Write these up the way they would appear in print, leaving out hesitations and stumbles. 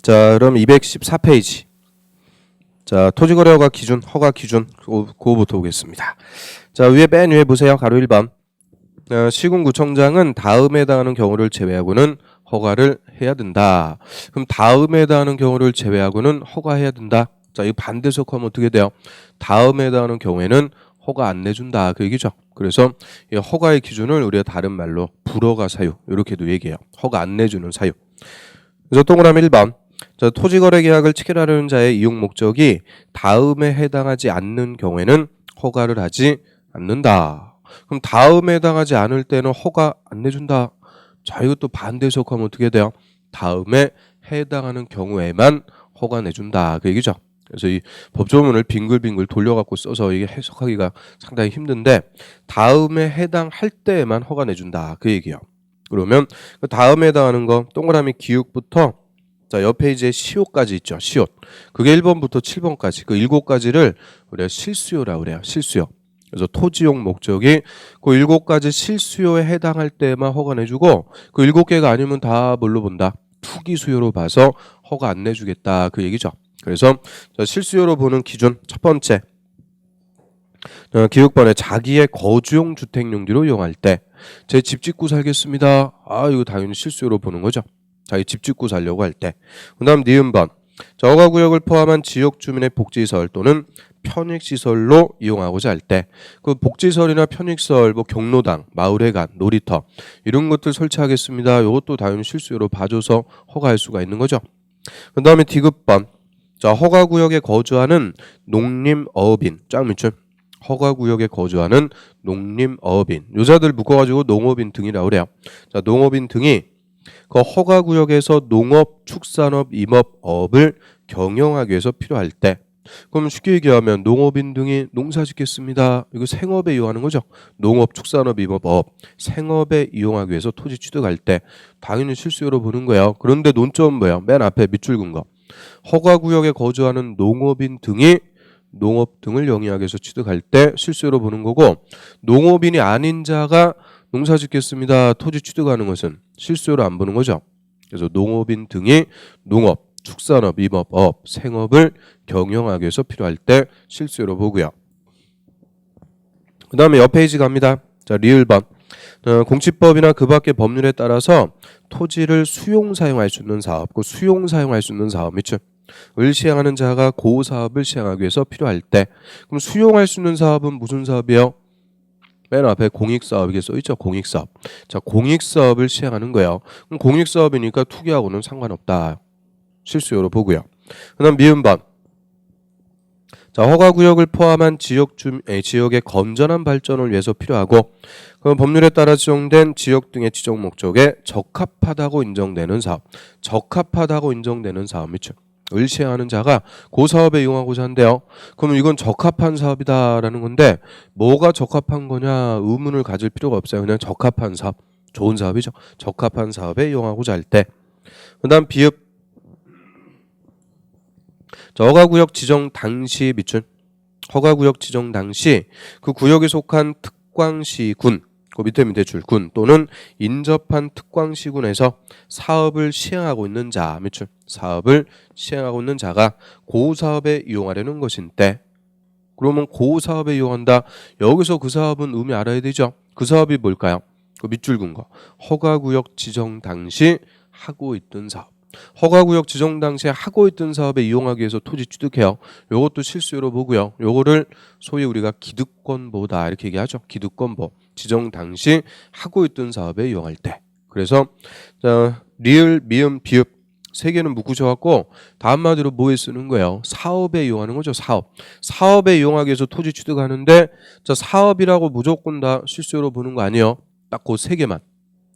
자, 그럼 214페이지. 자, 토지거래 허가 기준, 허가 기준 그거부터 보겠습니다. 자, 맨 위에 보세요. 가로 1번. 시군구청장은 다음에 해당하는 경우를 제외하고는 허가를 해야 된다. 그럼 다음에 해당하는 경우를 제외하고는 허가해야 된다. 자, 이거 반대석하면 어떻게 돼요? 다음에 해당하는 경우에는 허가 안 내준다. 그 얘기죠. 그래서 이 허가의 기준을 우리가 다른 말로 불허가 사유 이렇게도 얘기해요. 허가 안 내주는 사유. 그래서 동그라미 1번. 자, 토지거래 계약을 체결하려는 자의 이용 목적이 다음에 해당하지 않는 경우에는 허가를 하지 않는다. 그럼 다음에 해당하지 않을 때는 허가 안 내준다. 자, 이것도 반대 해석하면 어떻게 돼요? 다음에 해당하는 경우에만 허가 내준다. 그 얘기죠. 그래서 이 법조문을 빙글빙글 돌려갖고 써서 이게 해석하기가 상당히 힘든데 다음에 해당할 때에만 허가 내준다. 그 얘기예요. 그러면 그 다음에 해당하는 거 동그라미 기육부터 자, 옆 페이지에 시효까지 있죠. 시효. 그게 1번부터 7번까지 그 7가지를 우리가 실수요라고 그래요. 실수요. 그래서 토지용 목적이 그 7가지 실수요에 해당할 때만 허가 내주고 그 7개가 아니면 다 뭘로 본다? 투기 수요로 봐서 허가 안 내주겠다. 그 얘기죠. 그래서 실수요로 보는 기준 첫 번째. 기획번에 자기의 거주용 주택용지로 이용할 때 제 집 짓고 살겠습니다. 아, 이거 당연히 실수요로 보는 거죠. 자기 집 짓고 살려고 할 때. 그 다음 니은번. 허가구역을 포함한 지역 주민의 복지시설 또는 편익시설로 이용하고자 할 때 그 복지시설이나 편익시설, 뭐 경로당, 마을회관, 놀이터 이런 것들 설치하겠습니다. 이것도 당연히 실수요로 봐줘서 허가할 수가 있는 거죠. 그 다음에 디귿번. 자, 허가구역에 거주하는 농림어업인 쫙 밑줄. 허가구역에 거주하는 농림어업인 요자들 묶어가지고 농업인 등이라고 그래요. 자, 농업인 등이 그 허가구역에서 농업, 축산업, 임업업을 경영하기 위해서 필요할 때 그럼 쉽게 얘기하면 농업인 등이 농사 짓겠습니다. 이거 생업에 이용하는 거죠. 농업, 축산업, 임업업 생업에 이용하기 위해서 토지 취득할 때 당연히 실수요로 보는 거예요. 그런데 논점은 뭐예요? 맨 앞에 밑줄 긋은 거. 허가구역에 거주하는 농업인 등이 농업 등을 영위하기 위해서 취득할 때 실수요로 보는 거고 농업인이 아닌 자가 농사 짓겠습니다. 토지 취득하는 것은 실수요로 안 보는 거죠. 그래서 농업인 등이 농업, 축산업, 임업업, 생업을 경영하기 위해서 필요할 때 실수요로 보고요. 그 다음에 옆 페이지 갑니다. 자, 리을번. 공시법이나 그 밖의 법률에 따라서 토지를 수용 사용할 수 있는 사업, 그 수용 사용할 수 있는 사업 밑줄. 을 시행하는 자가 그 사업을 시행하기 위해서 필요할 때 그럼 수용할 수 있는 사업은 무슨 사업이에요? 맨 앞에 공익사업이게 써있죠. 공익사업. 자, 공익사업을 시행하는 거예요. 그럼 공익사업이니까 투기하고는 상관없다. 실수요로 보고요. 그 다음 미음번. 자, 허가구역을 포함한 지역의 건전한 발전을 위해서 필요하고 그럼 법률에 따라 지정된 지역 등의 지정 목적에 적합하다고 인정되는 사업. 적합하다고 인정되는 사업 밑줄. 을 시행하는 자가 그 사업에 이용하고자 한대요. 그러면 이건 적합한 사업이다라는 건데 뭐가 적합한 거냐 의문을 가질 필요가 없어요. 그냥 적합한 사업, 좋은 사업이죠. 적합한 사업에 이용하고자 할 때. 그 다음 비읍. 허가구역 지정 당시 밑줄. 허가구역 지정 당시 그 구역에 속한 특광시군 그 밑에 줄 군 또는 인접한 특광시군에서 사업을 시행하고 있는 자 밑줄 사업을 시행하고 있는 자가 그 사업에 이용하려는 것인 때 그러면 그 사업에 이용한다. 여기서 그 사업은 의미 알아야 되죠. 그 사업이 뭘까요? 그 밑줄 군 거. 허가구역 지정 당시 하고 있던 사업. 허가구역 지정 당시에 하고 있던 사업에 이용하기 위해서 토지 취득해요. 요것도 실수요로 보고요. 요거를 소위 우리가 기득권보다 이렇게 얘기하죠. 기득권보. 지정 당시 하고 있던 사업에 이용할 때. 그래서 자, 리을, 미음, 비읍 세 개는 묶으셔갖고 다음 마디로 뭐에 쓰는 거예요? 사업에 이용하는 거죠. 사업. 사업에 이용하기 위해서 토지 취득하는데 자, 사업이라고 무조건 다 실수요로 보는 거 아니에요. 딱 그 세 개만.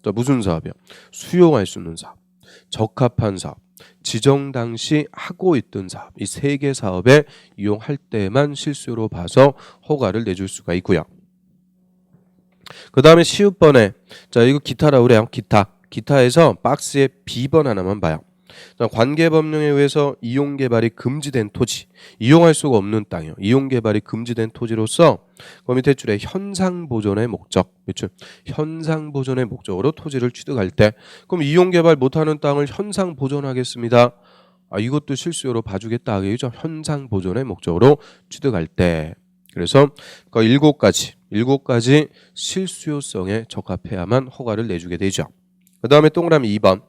자, 무슨 사업이요? 수용할 수 있는 사업. 적합한 사업. 지정 당시 하고 있던 사업. 이 세 개 사업에 이용할 때만 실수요로 봐서 허가를 내줄 수가 있고요. 그 다음에 시읒번에 자 이거 기타라고 그래요. 기타에서 박스에 B번 하나만 봐요. 자, 관계법령에 의해서 이용개발이 금지된 토지 이용할 수가 없는 땅이요. 이용개발이 금지된 토지로서 그 밑에 줄에 현상보존의 목적 밑줄 현상보존의 목적으로 토지를 취득할 때 그럼 이용개발 못하는 땅을 현상보존하겠습니다. 이것도 실수요로 봐주겠다. 그죠? 현상 보존의 목적으로 취득할 때. 그래서 그 7가지 실수요성에 적합해야만 허가를 내주게 되죠. 그 다음에 동그라미 2번.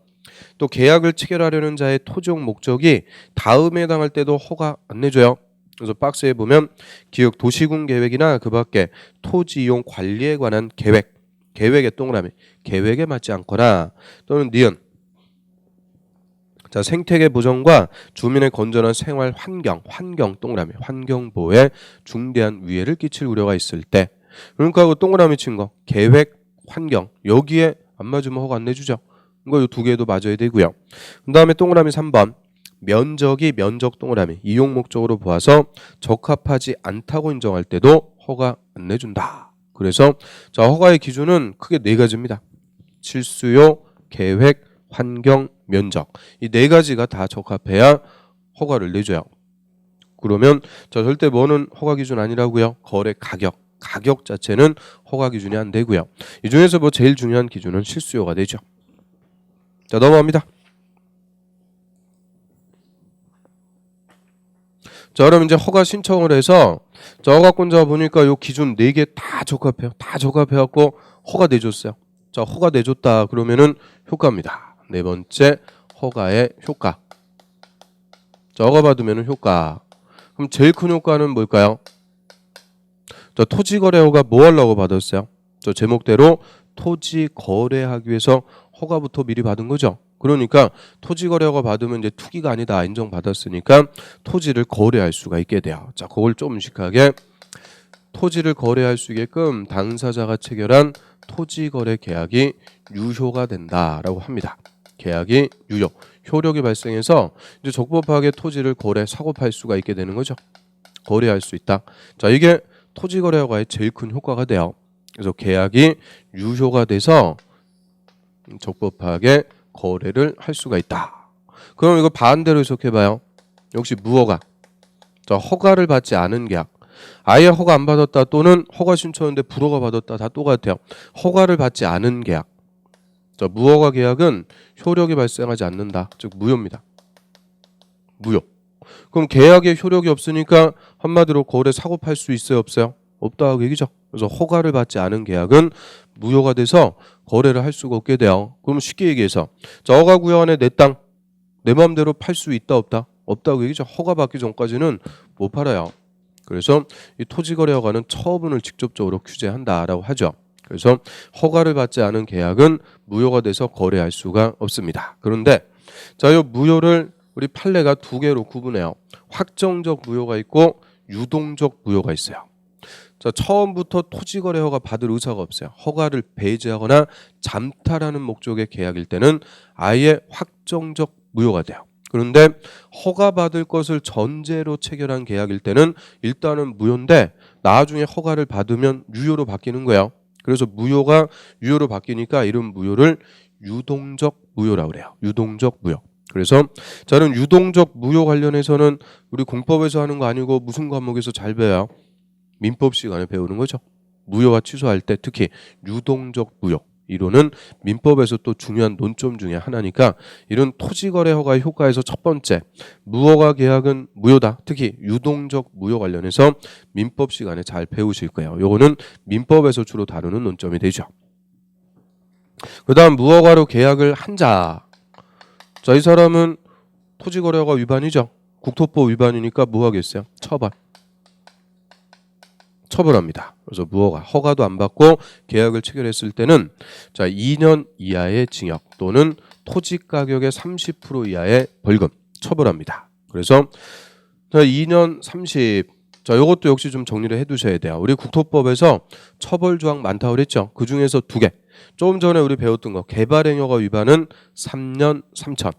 또 계약을 체결하려는 자의 토지용 목적이 다음에 해당할 때도 허가 안 내줘요. 그래서 박스에 보면 기획 도시군 계획이나 그 밖에 토지 이용 관리에 관한 계획의 동그라미, 계획에 맞지 않거나 또는 니은 자, 생태계 보전과 주민의 건전한 생활 환경 동그라미, 환경 보호에 중대한 위해를 끼칠 우려가 있을 때, 그러니까 그 동그라미 친 거, 계획, 환경 여기에 안 맞으면 허가 안 내주죠. 이거 두 개도 맞아야 되고요. 그 다음에 동그라미 3번, 면적이 면적 동그라미, 이용 목적으로 보아서 적합하지 않다고 인정할 때도 허가 안 내준다. 그래서 자, 허가의 기준은 크게 4가지입니다. 실수요, 계획, 환경, 면적. 이 4가지가 다 적합해야 허가를 내줘요. 그러면 자, 절대 뭐는 허가 기준 아니라고요? 거래 가격 자체는 허가 기준이 안 되고요. 이 중에서 뭐 제일 중요한 기준은 실수요가 되죠. 자, 넘어갑니다. 자, 그럼 이제 허가 신청을 해서 자, 허가권자가 보니까 요 기준 4개 다 적합해요. 다 적합해갖고 허가 내줬어요. 자, 허가 내줬다 그러면은 효과입니다. 4번째 허가의 효과. 자, 허가 받으면은 효과. 그럼 제일 큰 효과는 뭘까요? 자, 토지 거래허가 뭐 하려고 받았어요? 저 제목대로 토지 거래하기 위해서 허가부터 미리 받은 거죠. 그러니까 토지 거래허가 받으면 이제 투기가 아니다 인정받았으니까 토지를 거래할 수가 있게 돼요. 자, 그걸 좀 음식하게 토지를 거래할 수 있게끔 당사자가 체결한 토지 거래 계약이 유효가 된다라고 합니다. 계약이 유효, 효력이 발생해서 이제 적법하게 토지를 거래, 사고 팔 수가 있게 되는 거죠. 거래할 수 있다. 자, 이게 토지 거래허가의 제일 큰 효과가 돼요. 그래서 계약이 유효가 돼서 적법하게 거래를 할 수가 있다. 그럼 이거 반대로 해석해봐요. 역시 무허가. 자, 허가를 받지 않은 계약. 아예 허가 안 받았다 또는 허가 신청했는데 불허가 받았다 다 똑같아요. 허가를 받지 않은 계약. 자, 무허가 계약은 효력이 발생하지 않는다. 즉 무효입니다. 무효. 그럼 계약에 효력이 없으니까 한마디로 거래 사고 팔 수 있어요, 없어요? 없다고 얘기죠. 그래서 허가를 받지 않은 계약은 무효가 돼서 거래를 할 수가 없게 돼요. 그럼 쉽게 얘기해서 자, 허가 구역 안에 내 땅, 내 마음대로 팔 수 있다 없다? 없다고 얘기죠. 허가 받기 전까지는 못 팔아요. 그래서 이 토지거래허가는 처분을 직접적으로 규제한다라고 하죠. 그래서 허가를 받지 않은 계약은 무효가 돼서 거래할 수가 없습니다. 그런데 자, 이 무효를 우리 판례가 2개로 구분해요. 확정적 무효가 있고 유동적 무효가 있어요. 자, 처음부터 토지거래허가 받을 의사가 없어요. 허가를 배제하거나 잠탈하는 목적의 계약일 때는 아예 확정적 무효가 돼요. 그런데 허가받을 것을 전제로 체결한 계약일 때는 일단은 무효인데 나중에 허가를 받으면 유효로 바뀌는 거예요. 그래서 무효가 유효로 바뀌니까 이런 무효를 유동적 무효라고 그래요. 유동적 무효. 그래서 저는 유동적 무효 관련해서는 우리 공법에서 하는 거 아니고 무슨 과목에서 잘 배워요? 민법 시간에 배우는 거죠. 무효가 취소할 때 특히 유동적 무효. 이론은 민법에서 또 중요한 논점 중에 하나니까 이런 토지거래 허가의 효과에서 첫 번째 무허가 계약은 무효다. 특히 유동적 무효 관련해서 민법 시간에 잘 배우실 거예요. 요거는 민법에서 주로 다루는 논점이 되죠. 그 다음 무허가로 계약을 한 자. 자, 이 사람은 토지거래 허가 위반이죠. 국토법 위반이니까 뭐 하겠어요? 처벌합니다. 그래서 무허가, 허가도 안 받고 계약을 체결했을 때는 자, 2년 이하의 징역 또는 토지 가격의 30% 이하의 벌금 처벌합니다. 그래서 자, 2년 30. 자, 이것도 역시 좀 정리를 해 두셔야 돼요. 우리 국토법에서 처벌 조항 많다고 그랬죠. 그 중에서 2개. 조금 전에 우리 배웠던 거 개발행위허가 위반은 3년 3천.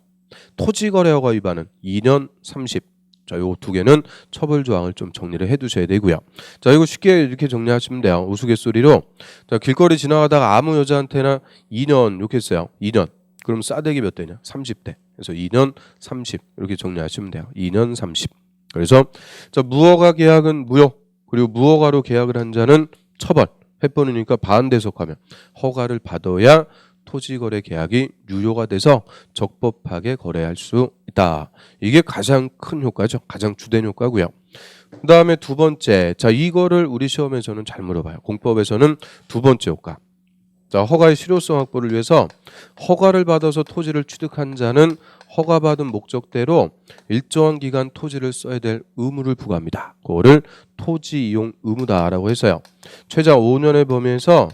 토지거래허가 위반은 2년 30. 자, 요 2개는 처벌 조항을 좀 정리를 해 두셔야 되고요. 자, 이거 쉽게 이렇게 정리하시면 돼요. 우스갯소리로 자, 길거리 지나가다가 아무 여자한테나 2년 이렇게 했어요. 2년. 그럼 싸대기 몇 대냐? 30대. 그래서 2년 30 이렇게 정리하시면 돼요. 2년 30. 그래서 자, 무허가 계약은 무효. 그리고 무허가로 계약을 한 자는 처벌. 해버리니까 반대속하면 허가를 받아야 토지거래 계약이 유효가 돼서 적법하게 거래할 수 있다. 이게 가장 큰 효과죠. 가장 주된 효과고요. 그 다음에 두 번째, 자 이거를 우리 시험에서는 잘 물어봐요. 공법에서는 두 번째 효과. 자, 허가의 실효성 확보를 위해서 허가를 받아서 토지를 취득한 자는 허가받은 목적대로 일정한 기간 토지를 써야 될 의무를 부과합니다. 그거를 토지 이용 의무다라고 해서요. 최장 5년의 범위에서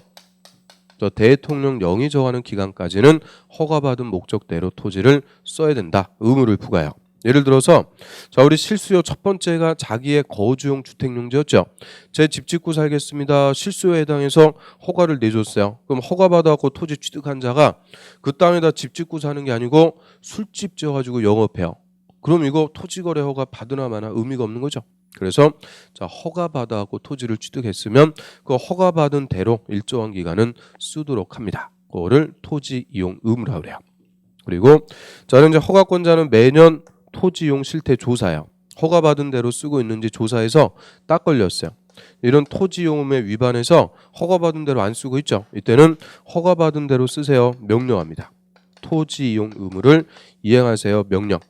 대통령 영이 정하는 기간까지는 허가받은 목적대로 토지를 써야 된다. 의무를 부과해요. 예를 들어서 자 우리 실수요 첫 번째가 자기의 거주용 주택용지였죠. 제 집 짓고 살겠습니다. 실수요에 해당해서 허가를 내줬어요. 그럼 허가받아갖고 토지 취득한 자가 그 땅에다 집 짓고 사는 게 아니고 술집 지어가지고 영업해요. 그럼 이거 토지거래 허가 받으나 마나 의미가 없는 거죠. 그래서 자 허가받아갖고 토지를 취득했으면 그 허가받은 대로 일정한 기간은 쓰도록 합니다. 그거를 토지 이용 의무라고 그래요. 그리고 저는 이제 허가권자는 매년 토지용 실태 조사요. 허가받은 대로 쓰고 있는지 조사해서 딱 걸렸어요. 이런 토지용음에 위반해서 허가받은 대로 안 쓰고 있죠. 이때는 허가받은 대로 쓰세요. 명령합니다. 토지이용 의무를 이행하세요. 명령.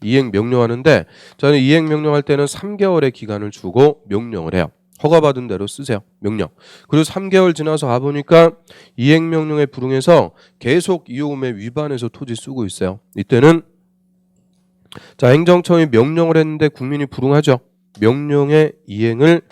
이행 명령하는데 저는 이행 명령할 때는 3개월의 기간을 주고 명령을 해요. 허가받은 대로 쓰세요. 명령. 그리고 3개월 지나서 가보니까 이행 명령에 불응해서 계속 이용음에 위반해서 토지 쓰고 있어요. 이때는 자 행정청이 명령을 했는데 국민이 불응하죠. 명령의 이행을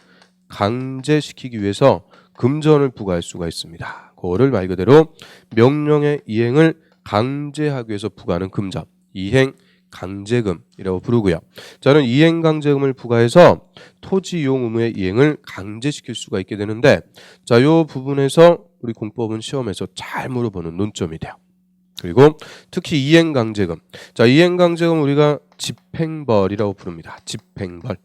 강제시키기 위해서 금전을 부과할 수가 있습니다. 그거를 말 그대로 명령의 이행을 강제하기 위해서 부과하는 금전, 이행 강제금이라고 부르고요. 저는 이행 강제금을 부과해서 토지 이용 의무의 이행을 강제시킬 수가 있게 되는데 자, 요 부분에서 우리 공법은 시험에서 잘 물어보는 논점이 돼요. 그리고 특히 이행강제금. 자, 이행강제금 우리가 집행벌이라고 부릅니다. 집행벌.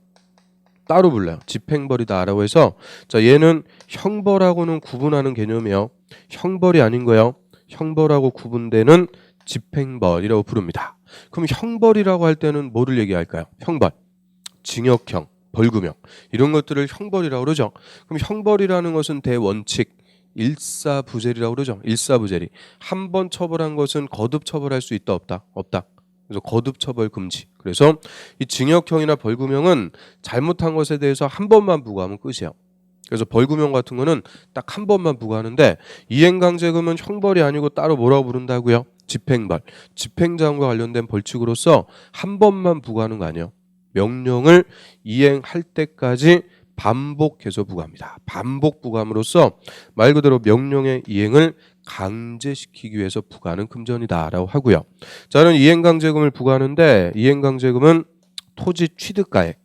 따로 불러요. 집행벌이다라고 해서 자, 얘는 형벌하고는 구분하는 개념이에요. 형벌이 아닌 거예요. 형벌하고 구분되는 집행벌이라고 부릅니다. 그럼 형벌이라고 할 때는 뭐를 얘기할까요? 형벌. 징역형, 벌금형. 이런 것들을 형벌이라고 그러죠. 그럼 형벌이라는 것은 대원칙 일사부재리라고 그러죠. 일사부재리. 한 번 처벌한 것은 거듭 처벌할 수 있다 없다? 없다. 그래서 거듭 처벌 금지. 그래서 이 징역형이나 벌금형은 잘못한 것에 대해서 한 번만 부과하면 끝이에요. 그래서 벌금형 같은 거는 딱 한 번만 부과하는데 이행강제금은 형벌이 아니고 따로 뭐라고 부른다고요? 집행벌. 집행자원과 관련된 벌칙으로서 한 번만 부과하는 거 아니에요. 명령을 이행할 때까지 반복해서 부과합니다. 반복 부과함으로써 말 그대로 명령의 이행을 강제시키기 위해서 부과하는 금전이다라고 하고요. 저는 이행강제금을 부과하는데 이행강제금은 토지 취득가액,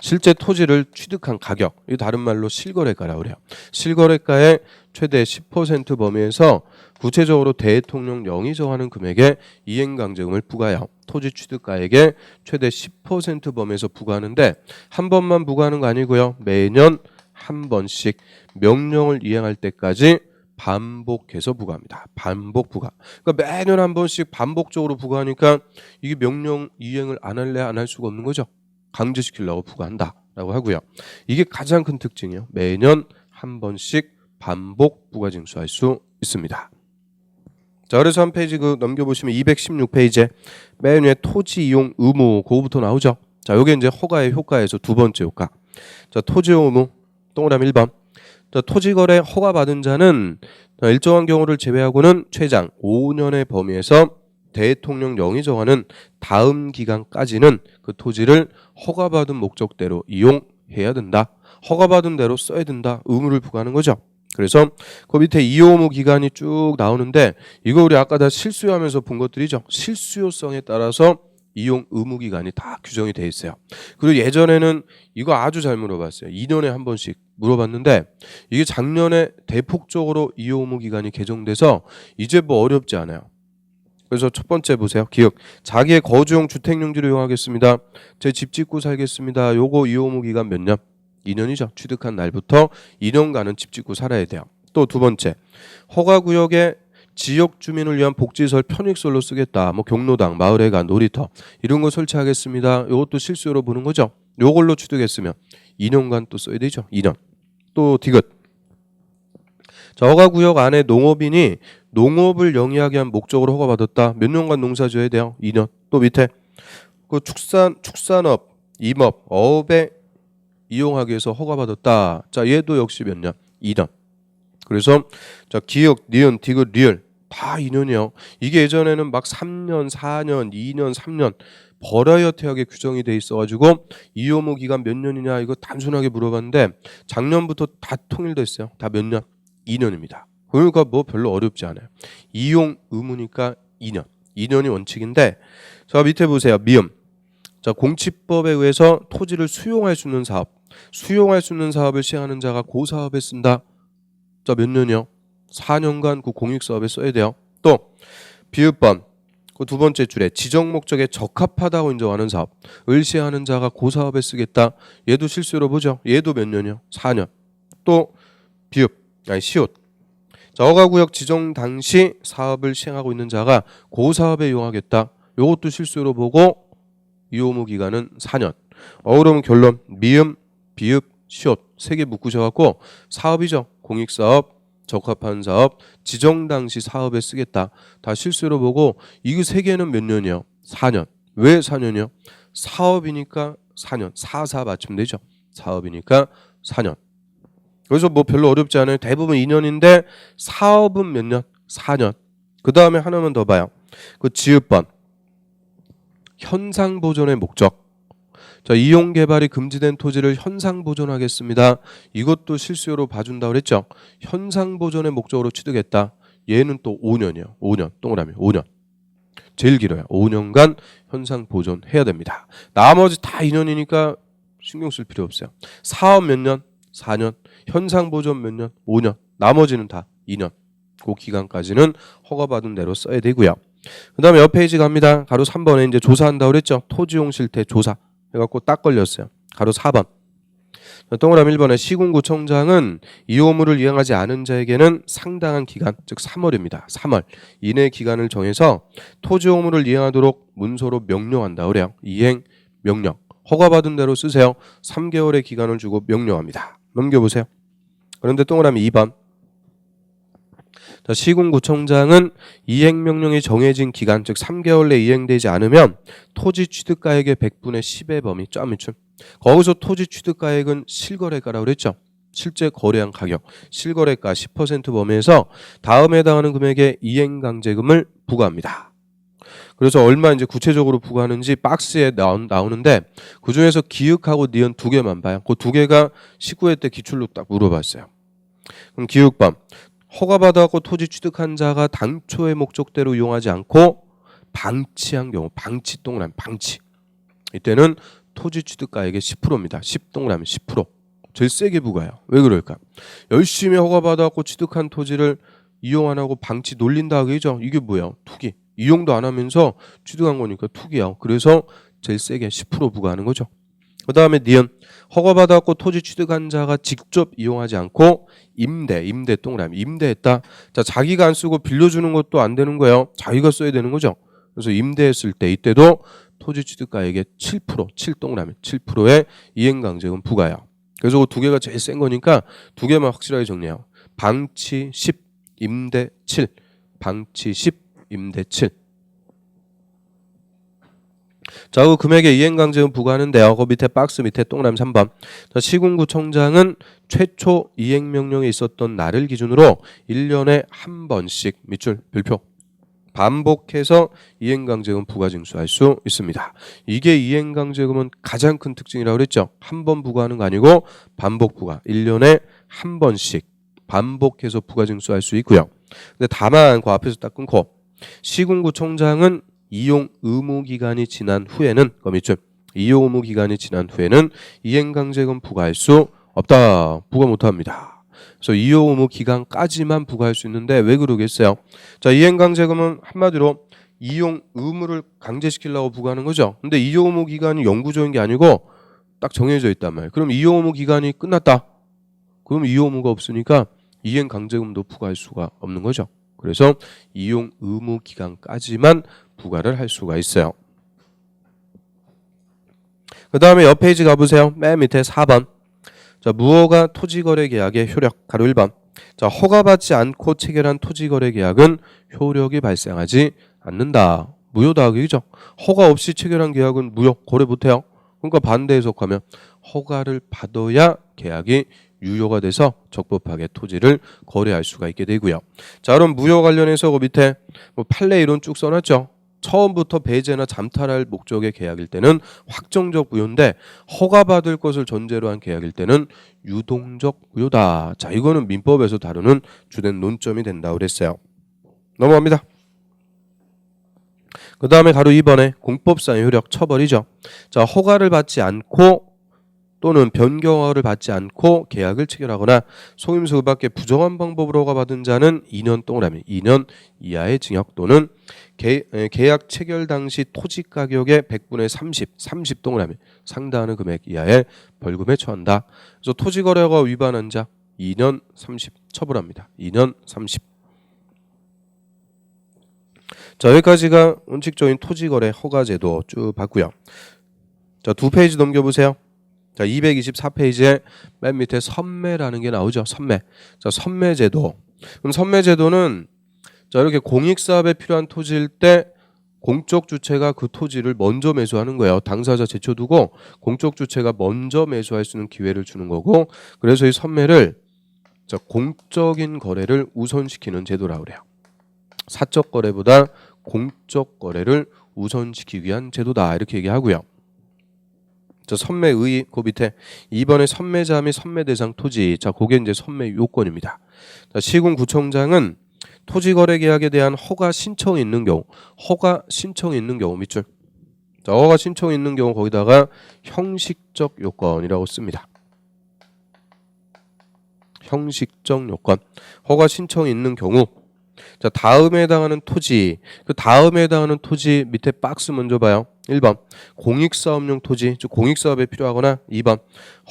실제 토지를 취득한 가격, 이 다른 말로 실거래가라고 그래요. 실거래가의 최대 10% 범위에서 구체적으로 대통령 영이 정하는 금액에 이행강제금을 부과해요. 토지 취득가액의 최대 10% 범위에서 부과하는데 한 번만 부과하는 거 아니고요. 매년 한 번씩 명령을 이행할 때까지 반복해서 부과합니다. 반복 부과. 그러니까 매년 한 번씩 반복적으로 부과하니까 이게 명령 이행을 안 할래 안 할 수가 없는 거죠. 강제시키려고 부과한다라고 하고요. 이게 가장 큰 특징이에요. 매년 한 번씩 반복 부과 징수할 수 있습니다. 자, 그래서 한 페이지 넘겨보시면 216페이지에 맨 위에 토지 이용 의무 그거부터 나오죠. 자, 요게 이제 허가의 효과에서 두 번째 효과. 자, 토지 이용 의무 동그라미 1번. 자, 토지거래 허가받은 자는 일정한 경우를 제외하고는 최장 5년의 범위에서 대통령 영이 정하는 다음 기간까지는 그 토지를 허가받은 목적대로 이용해야 된다. 허가받은 대로 써야 된다. 의무를 부과하는 거죠. 그래서 그 밑에 이용 의무 기간이 쭉 나오는데 이거 우리 아까 다 실수요하면서 본 것들이죠. 실수요성에 따라서 이용 의무 기간이 다 규정이 돼 있어요. 그리고 예전에는 이거 아주 잘 물어봤어요. 2년에 한 번씩 물어봤는데 이게 작년에 대폭적으로 이용 의무 기간이 개정돼서 이제 뭐 어렵지 않아요. 그래서 첫 번째 보세요. 기억. 자기의 거주용 주택용지를 이용하겠습니다. 제 집 짓고 살겠습니다. 요거 이용 의무 기간 몇 년? 2년이죠. 취득한 날부터 2년간은 집 짓고 살아야 돼요. 또 두 번째. 허가구역에 지역 주민을 위한 복지시설 편익설로 쓰겠다. 뭐 경로당, 마을회관, 놀이터 이런 거 설치하겠습니다. 이것도 실수요로 보는 거죠. 요걸로 취득했으면 2년간 또 써야 되죠. 2년. 또 디귿. 자, 허가구역 안에 농업인이 농업을 영위하게 한 목적으로 허가받았다. 몇 년간 농사지어야 돼요? 2년. 또 밑에 그 축산업, 임업, 어업에 이용하기 위해서 허가받았다. 자, 얘도 역시 몇 년? 2년. 그래서 자, 기역, 니은, 디귿, 리을 다 2년이요. 이게 예전에는 막 3년, 4년, 2년, 3년 버라이어티하게 규정이 돼 있어가지고 이용호 기간 몇 년이냐 이거 단순하게 물어봤는데 작년부터 다 통일됐어요. 다 몇 년? 2년입니다. 그러니까 뭐 별로 어렵지 않아요. 이용 의무니까 2년. 2년이 원칙인데 자, 밑에 보세요. 미음. 자, 공치법에 의해서 토지를 수용할 수 있는 사업. 수용할 수 있는 사업을 시행하는 자가 그 사업에 쓴다. 자, 몇 년이요? 4년간 그 공익사업에 써야 돼요. 또 비읍번 그 두 번째 줄에 지정 목적에 적합하다고 인정하는 사업을 시행하는 자가 그 사업에 쓰겠다. 얘도 실수로 보죠. 얘도 몇 년이요? 4년. 또 비읍 시옷. 자, 허가구역 지정 당시 사업을 시행하고 있는 자가 그 사업에 이용하겠다. 요것도 실수로 보고 이용무 기간은 4년. 그러면 결론 미음, 비읍, 시옷 세 개 묶으셔갖고 사업이죠. 공익사업, 적합한 사업, 지정 당시 사업에 쓰겠다. 다 실수로 보고 이거 세 개는 몇 년이요? 4년. 왜 4년이요? 사업이니까 4년. 4 맞추면 되죠. 사업이니까 4년. 그래서 뭐 별로 어렵지 않아요. 대부분 2년인데 사업은 몇 년? 4년. 그 다음에 하나만 더 봐요. 그 지읒번. 현상 보존의 목적. 자, 이용 개발이 금지된 토지를 현상 보존하겠습니다. 이것도 실수요로 봐준다 그랬죠. 현상 보존의 목적으로 취득했다. 얘는 또 5년이요. 5년. 동그라미 5년. 제일 길어요. 5년간 현상 보존해야 됩니다. 나머지 다 2년이니까 신경 쓸 필요 없어요. 사업 몇 년? 4년. 현상 보존 몇 년? 5년. 나머지는 다 2년. 그 기간까지는 허가받은 대로 써야 되고요. 그 다음에 옆 페이지 갑니다. 가로 3번에 이제 조사한다고 그랬죠. 토지용 실태 조사 해갖고 딱 걸렸어요. 가로 4번. 동그라미 1번에 시군구청장은 이호무를 이행하지 않은 자에게는 상당한 기간, 즉 3월입니다. 3월 이내 기간을 정해서 토지호무를 이행하도록 문서로 명령한다 그래요. 이행 명령. 허가받은 대로 쓰세요. 3개월의 기간을 주고 명령합니다. 넘겨보세요. 그런데 동그라미 2번. 자, 시군구청장은 이행명령이 정해진 기간, 즉 3개월 내 이행되지 않으면 토지 취득가액의 100분의 10의 범위, 쩌미춤. 거기서 토지 취득가액은 실거래가라고 그랬죠. 실제 거래한 가격, 실거래가 10% 범위에서 다음에 해당하는 금액의 이행강제금을 부과합니다. 그래서 얼마 이제 구체적으로 부과하는지 박스에 나오는데 그 중에서 기역하고 니은 두 개만 봐요. 그 두 개가 19회 때 기출로 딱 물어봤어요. 그럼 기역번. 허가받아갖고 토지 취득한 자가 당초의 목적대로 이용하지 않고 방치한 경우, 방치 동그라미 방치. 이때는 토지 취득가액의 10%입니다. 10 동그라미 10%. 제일 세게 부과해요. 왜 그럴까? 열심히 허가받아갖고 취득한 토지를 이용 안 하고 방치 놀린다 그죠? 이게 뭐야? 투기. 이용도 안 하면서 취득한 거니까 투기야. 그래서 제일 세게 10% 부과하는 거죠. 그 다음에 니은. 허가받았고 토지 취득한 자가 직접 이용하지 않고 임대 동그라미 임대했다. 자, 자기가 안 쓰고 빌려주는 것도 안 되는 거예요. 자기가 써야 되는 거죠. 그래서 임대했을 때 이때도 토지 취득가액의 7%, 7 동그라미 7%의 이행강제금 부과해요. 그래서 그 두 개가 제일 센 거니까 두 개만 확실하게 정리해요. 방치 10, 임대 7. 방치 10, 임대 7. 자, 그 금액의 이행강제금 부과하는데요. 그 밑에 박스 밑에 동그라미 3번. 자, 시군구청장은 최초 이행명령이 있었던 날을 기준으로 1년에 한 번씩 밑줄 별표 반복해서 이행강제금 부과 징수할 수 있습니다. 이게 이행강제금은 가장 큰 특징이라고 그랬죠. 한 번 부과하는 거 아니고 반복 부과. 1년에 한 번씩 반복해서 부과 징수할 수 있고요. 근데 다만 그 앞에서 딱 끊고 시군구청장은 이용 의무 기간이 지난 후에는 이용 의무 기간이 지난 후에는 이행강제금 부과할 수 없다. 부과 못합니다. 그래서 이용 의무 기간까지만 부과할 수 있는데 왜 그러겠어요? 자, 이행강제금은 한마디로 이용 의무를 강제시키려고 부과하는 거죠. 근데 이용 의무 기간이 영구적인 게 아니고 딱 정해져 있단 말이에요. 그럼 이용 의무 기간이 끝났다. 그럼 이용 의무가 없으니까 이행강제금도 부과할 수가 없는 거죠. 그래서 이용 의무 기간까지만 부과를 할 수가 있어요. 그 다음에 옆 페이지 가보세요. 맨 밑에 4번. 자, 무허가 토지거래 계약의 효력 가로 1번. 자, 허가받지 않고 체결한 토지거래 계약은 효력이 발생하지 않는다. 무효다. 그죠? 허가 없이 체결한 계약은 무효. 거래 못해요. 그러니까 반대 해석하면 허가를 받아야 계약이 유효가 돼서 적법하게 토지를 거래할 수가 있게 되고요. 자, 그럼 무효 관련해서 그 밑에 뭐 판례 이론 쭉 써놨죠. 처음부터 배제나 잠탈할 목적의 계약일 때는 확정적 무효인데 허가받을 것을 전제로 한 계약일 때는 유동적 무효다. 자, 이거는 민법에서 다루는 주된 논점이 된다고 그랬어요. 넘어갑니다. 그 다음에 가로 2번에 공법상의 효력 처벌이죠. 자, 허가를 받지 않고 또는 변경허가를 받지 않고 계약을 체결하거나 속임수 그 밖에 부정한 방법으로 허가받은 자는 2년 동그라미 2년 이하의 징역 또는 계약 체결 당시 토지 가격의 100분의 30 동그라미 상당하는 금액 이하의 벌금에 처한다. 그래서 토지거래허가 위반한 자 2년 30 처벌합니다. 2년 30. 자, 여기까지가 원칙적인 토지거래 허가제도 쭉 봤고요. 자, 2페이지 넘겨보세요. 자, 224페이지에 맨 밑에 선매라는 게 나오죠. 선매. 자, 선매제도. 그럼 선매제도는 자, 이렇게 공익사업에 필요한 토지일 때 공적 주체가 그 토지를 먼저 매수하는 거예요. 당사자 제쳐두고 공적 주체가 먼저 매수할 수 있는 기회를 주는 거고, 그래서 이 선매를 자, 공적인 거래를 우선시키는 제도라고 그래요. 사적 거래보다 공적 거래를 우선시키기 위한 제도다. 이렇게 얘기하고요. 자, 선매의 그 밑에 2번의 선매자 및 선매 대상 토지. 자, 그게 이제 선매 요건입니다. 자, 시군구청장은 토지거래 계약에 대한 허가 신청이 있는 경우, 허가 신청이 있는 경우 밑줄. 자, 허가 신청이 있는 경우 거기다가 형식적 요건이라고 씁니다. 형식적 요건. 허가 신청이 있는 경우. 자, 다음에 해당하는 토지. 그 다음에 해당하는 토지 밑에 박스 먼저 봐요. 1번 공익사업용 토지, 즉 공익사업에 필요하거나 2번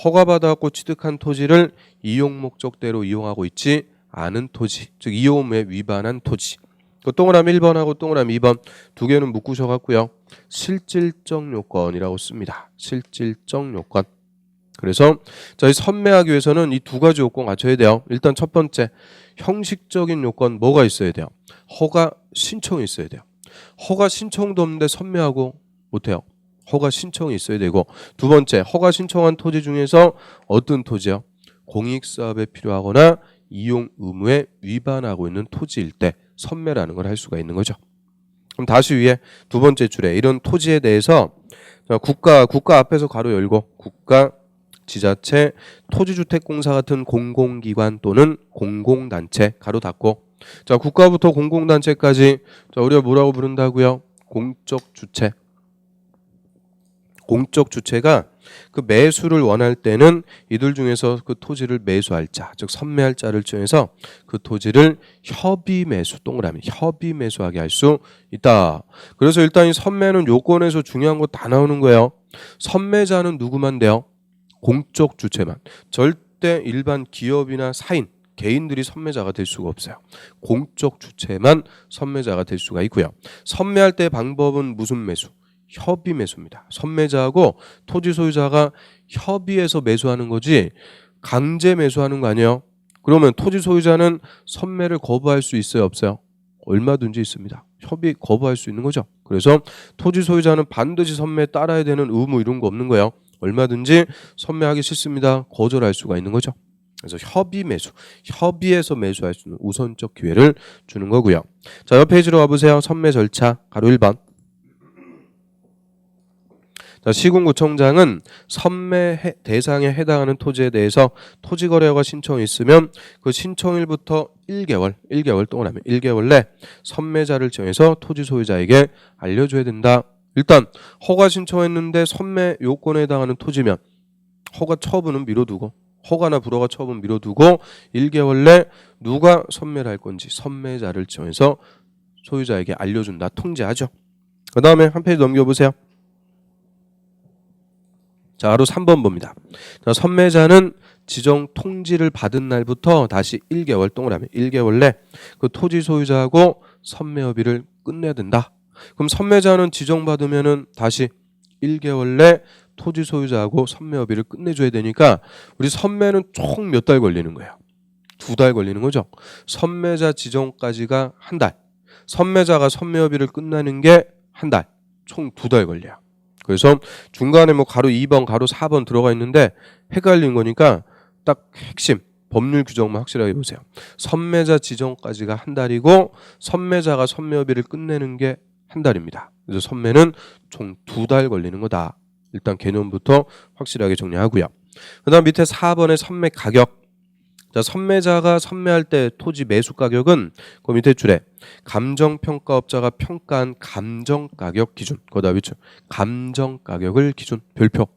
허가받아갖고 취득한 토지를 이용 목적대로 이용하고 있지 않은 토지, 즉 이용에 위반한 토지. 그 동그라미 1번하고 동그라미 2번 두 개는 묶으셔갖고요. 실질적 요건이라고 씁니다. 실질적 요건. 그래서 저희 선매하기 위해서는 이 두 가지 요건 갖춰야 돼요. 일단 첫 번째 형식적인 요건 뭐가 있어야 돼요? 허가 신청이 있어야 돼요. 허가 신청도 없는데 선매하고 못해요. 허가 신청이 있어야 되고, 두 번째 허가 신청한 토지 중에서 어떤 토지요? 공익사업에 필요하거나 이용 의무에 위반하고 있는 토지일 때 선매라는 걸 할 수가 있는 거죠. 그럼 다시 위에 두 번째 줄에 이런 토지에 대해서 국가 앞에서 가로 열고 국가, 지자체, 토지주택공사 같은 공공기관 또는 공공단체 가로 닫고, 자, 국가부터 공공단체까지 자, 우리가 뭐라고 부른다고요? 공적 주체. 공적 주체가 그 매수를 원할 때는 이들 중에서 그 토지를 매수할 자, 즉 선매할 자를 정해서 그 토지를 협의 매수, 동그라미 협의 매수하게 할 수 있다. 그래서 일단 이 선매는 요건에서 중요한 거 다 나오는 거예요. 선매자는 누구만 돼요? 공적 주체만. 절대 일반 기업이나 사인, 개인들이 선매자가 될 수가 없어요. 공적 주체만 선매자가 될 수가 있고요. 선매할 때 방법은 무슨 매수? 협의 매수입니다. 선매자하고 토지 소유자가 협의해서 매수하는 거지 강제 매수하는 거 아니에요. 그러면 토지 소유자는 선매를 거부할 수 있어요, 없어요? 얼마든지 있습니다. 협의 거부할 수 있는 거죠. 그래서 토지 소유자는 반드시 선매에 따라야 되는 의무 이런 거 없는 거예요. 얼마든지 선매하기 싫습니다. 거절할 수가 있는 거죠. 그래서 협의 매수, 협의해서 매수할 수 있는 우선적 기회를 주는 거고요. 자, 옆 페이지로 와보세요. 선매 절차 가로 1번. 자, 시군구청장은 선매 대상에 해당하는 토지에 대해서 토지거래허가 신청이 있으면 그 신청일부터 1개월 동그라미 1개월 내 선매자를 정해서 토지 소유자에게 알려줘야 된다. 일단 허가 신청했는데 선매 요건에 해당하는 토지면 허가 처분은 미뤄두고, 허가나 불허가 처분 미뤄두고 1개월 내 누가 선매를 할 건지 선매자를 정해서 소유자에게 알려준다. 통지하죠. 그 다음에 한 페이지 넘겨보세요. 자, 바로 3번 봅니다. 자, 선매자는 지정 통지를 받은 날부터 다시 1개월 동그라미 1개월 내 그 토지 소유자하고 선매 협의를 끝내야 된다. 그럼 선매자는 지정받으면은 다시 1개월 내 토지 소유자하고 선매 협의를 끝내줘야 되니까 우리 선매는 총 몇 달 걸리는 거예요? 2달 걸리는 거죠. 선매자 지정까지가 한 달. 선매자가 선매협의를 끝나는 게 한 달. 총 2달 걸려요. 그래서 중간에 뭐 가로 2번, 가로 4번 들어가 있는데 헷갈린 거니까 딱 핵심 법률 규정만 확실하게 보세요. 선매자 지정까지가 한 달이고 선매자가 선매협의를 끝내는 게 한 달입니다. 그래서 선매는 총 2달 걸리는 거다. 일단 개념부터 확실하게 정리하고요. 그 다음 밑에 4번의 선매 가격. 자, 선매자가 선매할 때 토지 매수 가격은 그 밑에 줄에 감정평가업자가 평가한 감정가격 기준. 거기다 밑줄 감정가격을 기준 별표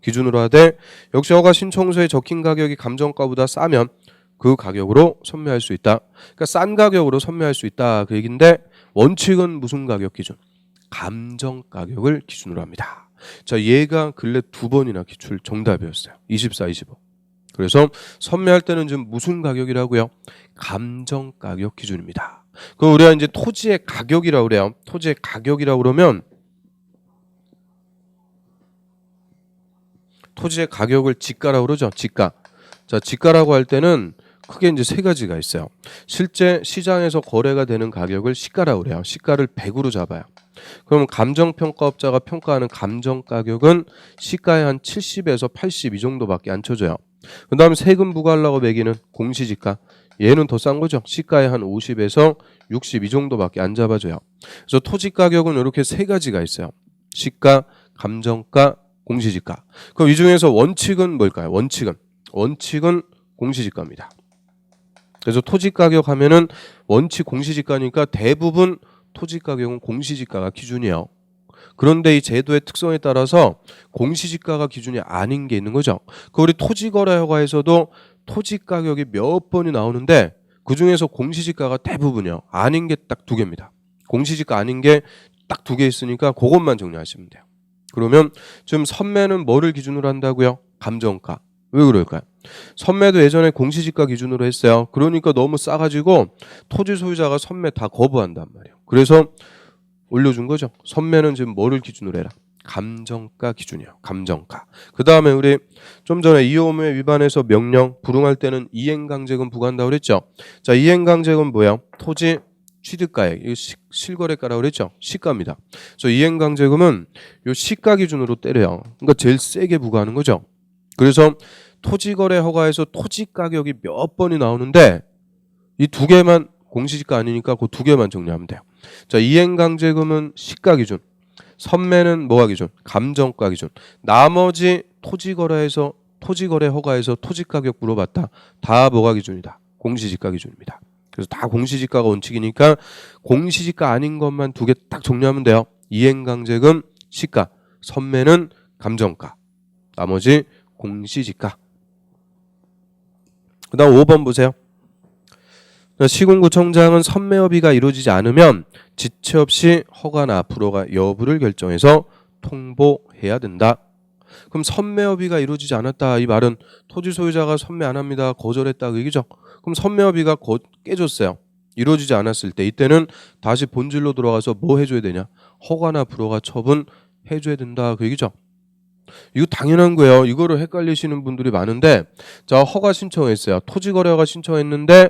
기준으로 하되 역시 허가 신청서에 적힌 가격이 감정가보다 싸면 그 가격으로 선매할 수 있다. 그러니까 싼 가격으로 선매할 수 있다. 그 얘기인데 원칙은 무슨 가격 기준? 감정가격을 기준으로 합니다. 자, 얘가 근래 2번이나 기출 정답이었어요. 24, 25. 그래서 선매할 때는 지금 무슨 가격이라고요? 감정가격 기준입니다. 그럼 우리가 이제 토지의 가격이라고 그래요. 토지의 가격이라고 그러면 토지의 가격을 지가라고 그러죠. 지가. 자, 지가라고 할 때는 크게 이제 3가지가 있어요. 실제 시장에서 거래가 되는 가격을 시가라고 그래요. 시가를 100으로 잡아요. 그러면 감정평가업자가 평가하는 감정가격은 시가의 한 70에서 80 이 정도밖에 안 쳐줘요. 그 다음에 세금 부과하려고 매기는 공시지가. 얘는 더 싼 거죠. 시가의 한 50에서 60 이 정도밖에 안 잡아줘요. 그래서 토지 가격은 이렇게 3가지가 있어요. 시가, 감정가, 공시지가. 그럼 이 중에서 원칙은 뭘까요? 원칙은 공시지가입니다. 그래서 토지 가격 하면은 원칙 공시지가니까 대부분 토지 가격은 공시지가가 기준이에요. 그런데 이 제도의 특성에 따라서 공시지가가 기준이 아닌 게 있는 거죠. 그 우리 토지거래허가에서도 토지 가격이 몇 번이 나오는데 그 중에서 공시지가가 대부분이요. 아닌 게 딱 2개입니다. 공시지가 아닌 게 딱 2개 있으니까 그것만 정리하시면 돼요. 그러면 지금 선매는 뭐를 기준으로 한다고요? 감정가. 왜 그럴까요? 선매도 예전에 공시지가 기준으로 했어요. 그러니까 너무 싸가지고 토지 소유자가 선매 다 거부한단 말이에요. 그래서 올려준 거죠. 선매는 지금 뭐를 기준으로 해라? 감정가 기준이에요. 감정가. 그 다음에 우리 좀 전에 이용의무 위반해서 명령 불응할 때는 이행강제금 부과한다고 그랬죠. 자, 이행강제금 뭐예요? 토지 취득가액, 실거래가라고 그랬죠. 시가입니다. 그래서 이행강제금은 요 시가 기준으로 때려요. 그러니까 제일 세게 부과하는 거죠. 그래서 토지거래 허가에서 토지 가격이 몇 번이 나오는데 이 2개만 공시지가 아니니까 그 2개만 정리하면 돼요. 자, 이행강제금은 시가 기준, 선매는 뭐가 기준? 감정가 기준. 나머지 토지거래 허가에서 토지 가격 물어봤다. 다 뭐가 기준이다? 공시지가 기준입니다. 그래서 다 공시지가가 원칙이니까 공시지가 아닌 것만 2개 딱 정리하면 돼요. 이행강제금 시가, 선매는 감정가, 나머지 공시지가. 그 다음 5번 보세요. 시군구청장은 선매협의가 이루어지지 않으면 지체 없이 허가나 불허가 여부를 결정해서 통보해야 된다. 그럼 선매협의가 이루어지지 않았다. 이 말은 토지 소유자가 선매 안 합니다. 거절했다. 그 얘기죠. 그럼 선매협의가 깨졌어요. 이루어지지 않았을 때 이때는 다시 본질로 들어가서 뭐 해줘야 되냐? 허가나 불허가 처분해줘야 된다. 그 얘기죠. 이거 당연한 거예요. 이거를 헷갈리시는 분들이 많은데, 자, 허가 신청했어요. 토지거래허가 신청했는데